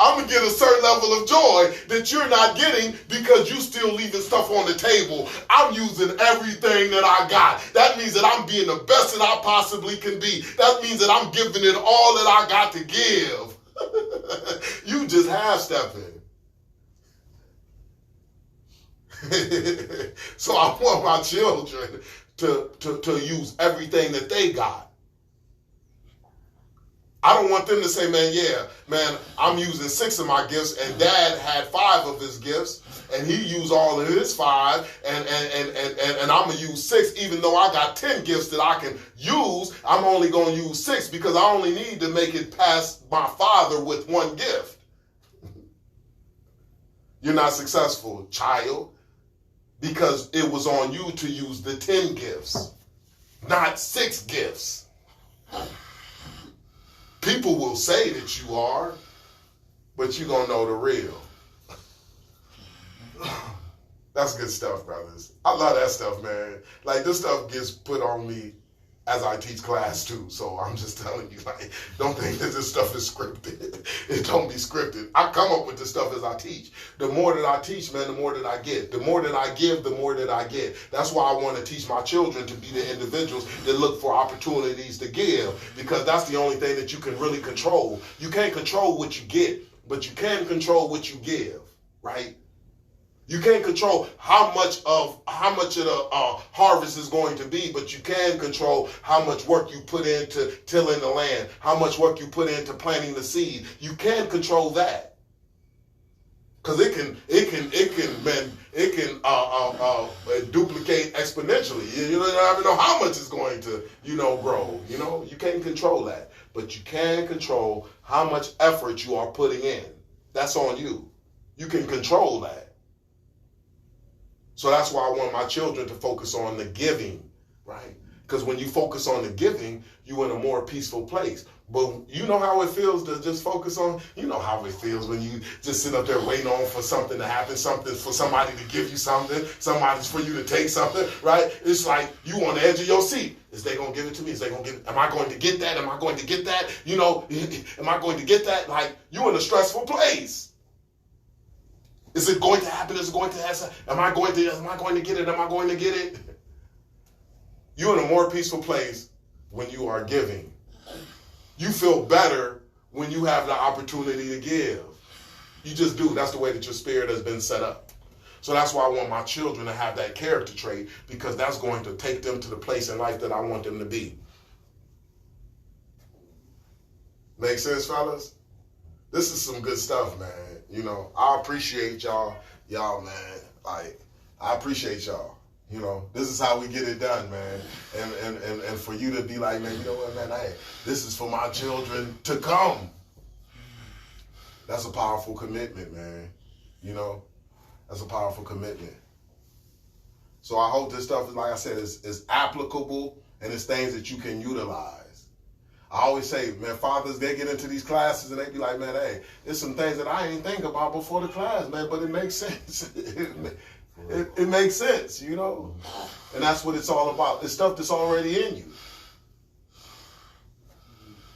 I'm going to get a certain level of joy that you're not getting because you still leaving stuff on the table. I'm using everything that I got. That means that I'm being the best that I possibly can be. That means that I'm giving it all that I got to give. You just half-stepping. So I want my children to use everything that they got. I don't want them to say, man, I'm using 6 of my gifts and dad had 5 of his gifts and he used all of his 5 and I'm going to use 6 even though I got 10 gifts that I can use. I'm only going to use 6 because I only need to make it past my father with 1 gift. You're not successful, child, because it was on you to use the 10 gifts, not 6 gifts. People will say that you are, but you're going to know the real. That's good stuff, brothers. I love that stuff, man. Like, this stuff gets put on me as I teach class, too. So I'm just telling you, like, don't think that this stuff is scripted. It don't be scripted. I come up with this stuff as I teach. The more that I teach, man, the more that I get. The more that I give, the more that I get. That's why I want to teach my children to be the individuals that look for opportunities to give, because that's the only thing that you can really control. You can't control what you get, but you can control what you give, right? You can't control how much of the harvest is going to be, but you can control how much work you put into tilling the land, how much work you put into planting the seed. You can control that, because it can duplicate exponentially. You don't even know how much it's going to grow. You can't control that, but you can control how much effort you are putting in. That's on you. You can control that. So that's why I want my children to focus on the giving, right? Because when you focus on the giving, you're in a more peaceful place. But you know how it feels to just focus on, you know how it feels when you just sit up there waiting on for something to happen, something for somebody to give you something, somebody's for you to take something, right? It's like you on the edge of your seat. Is they going to give it to me? Is they going to give it? Am I going to get that? Am I going to get that? Am I going to get that? Like, you in a stressful place. Is it going to happen? Is it going to happen? Am I going to get it? Am I going to get it? You're in a more peaceful place when you are giving. You feel better when you have the opportunity to give. You just do. That's the way that your spirit has been set up. So that's why I want my children to have that character trait, because that's going to take them to the place in life that I want them to be. Make sense, fellas? This is some good stuff, man. I appreciate y'all, man. Like, I appreciate y'all. This is how we get it done, man. And for you to be like, man, you know what, man, hey, this is for my children to come. That's a powerful commitment, man. That's a powerful commitment. So I hope this stuff is, like I said, is applicable and it's things that you can utilize. I always say, man, fathers, they get into these classes and they be like, man, hey, there's some things that I ain't think about before the class, man, but it makes sense. It makes sense, And that's what it's all about. It's stuff that's already in you.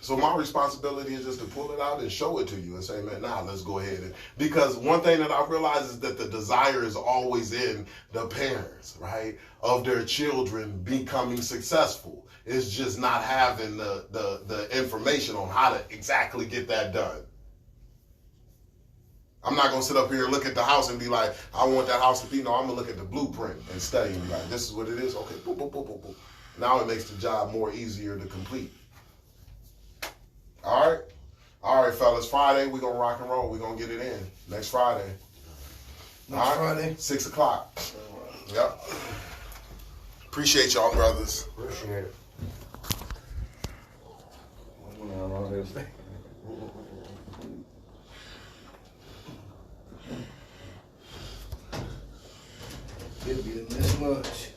So my responsibility is just to pull it out and show it to you and say, man, let's go ahead. Because one thing that I realize is that the desire is always in the parents, right, of their children becoming successful. It's just not having the information on how to exactly get that done. I'm not gonna sit up here and look at the house and be like, I want that house to be. No, I'm gonna look at the blueprint and study and be like, this is what it is. Okay, boop, boop, boop, boop, boop. Now it makes the job more easier to complete. All right, fellas. Friday we gonna rock and roll. We gonna get it in next Friday. Next Friday, 6 o'clock. Yep. Appreciate y'all, brothers. Appreciate it. it'll be this much.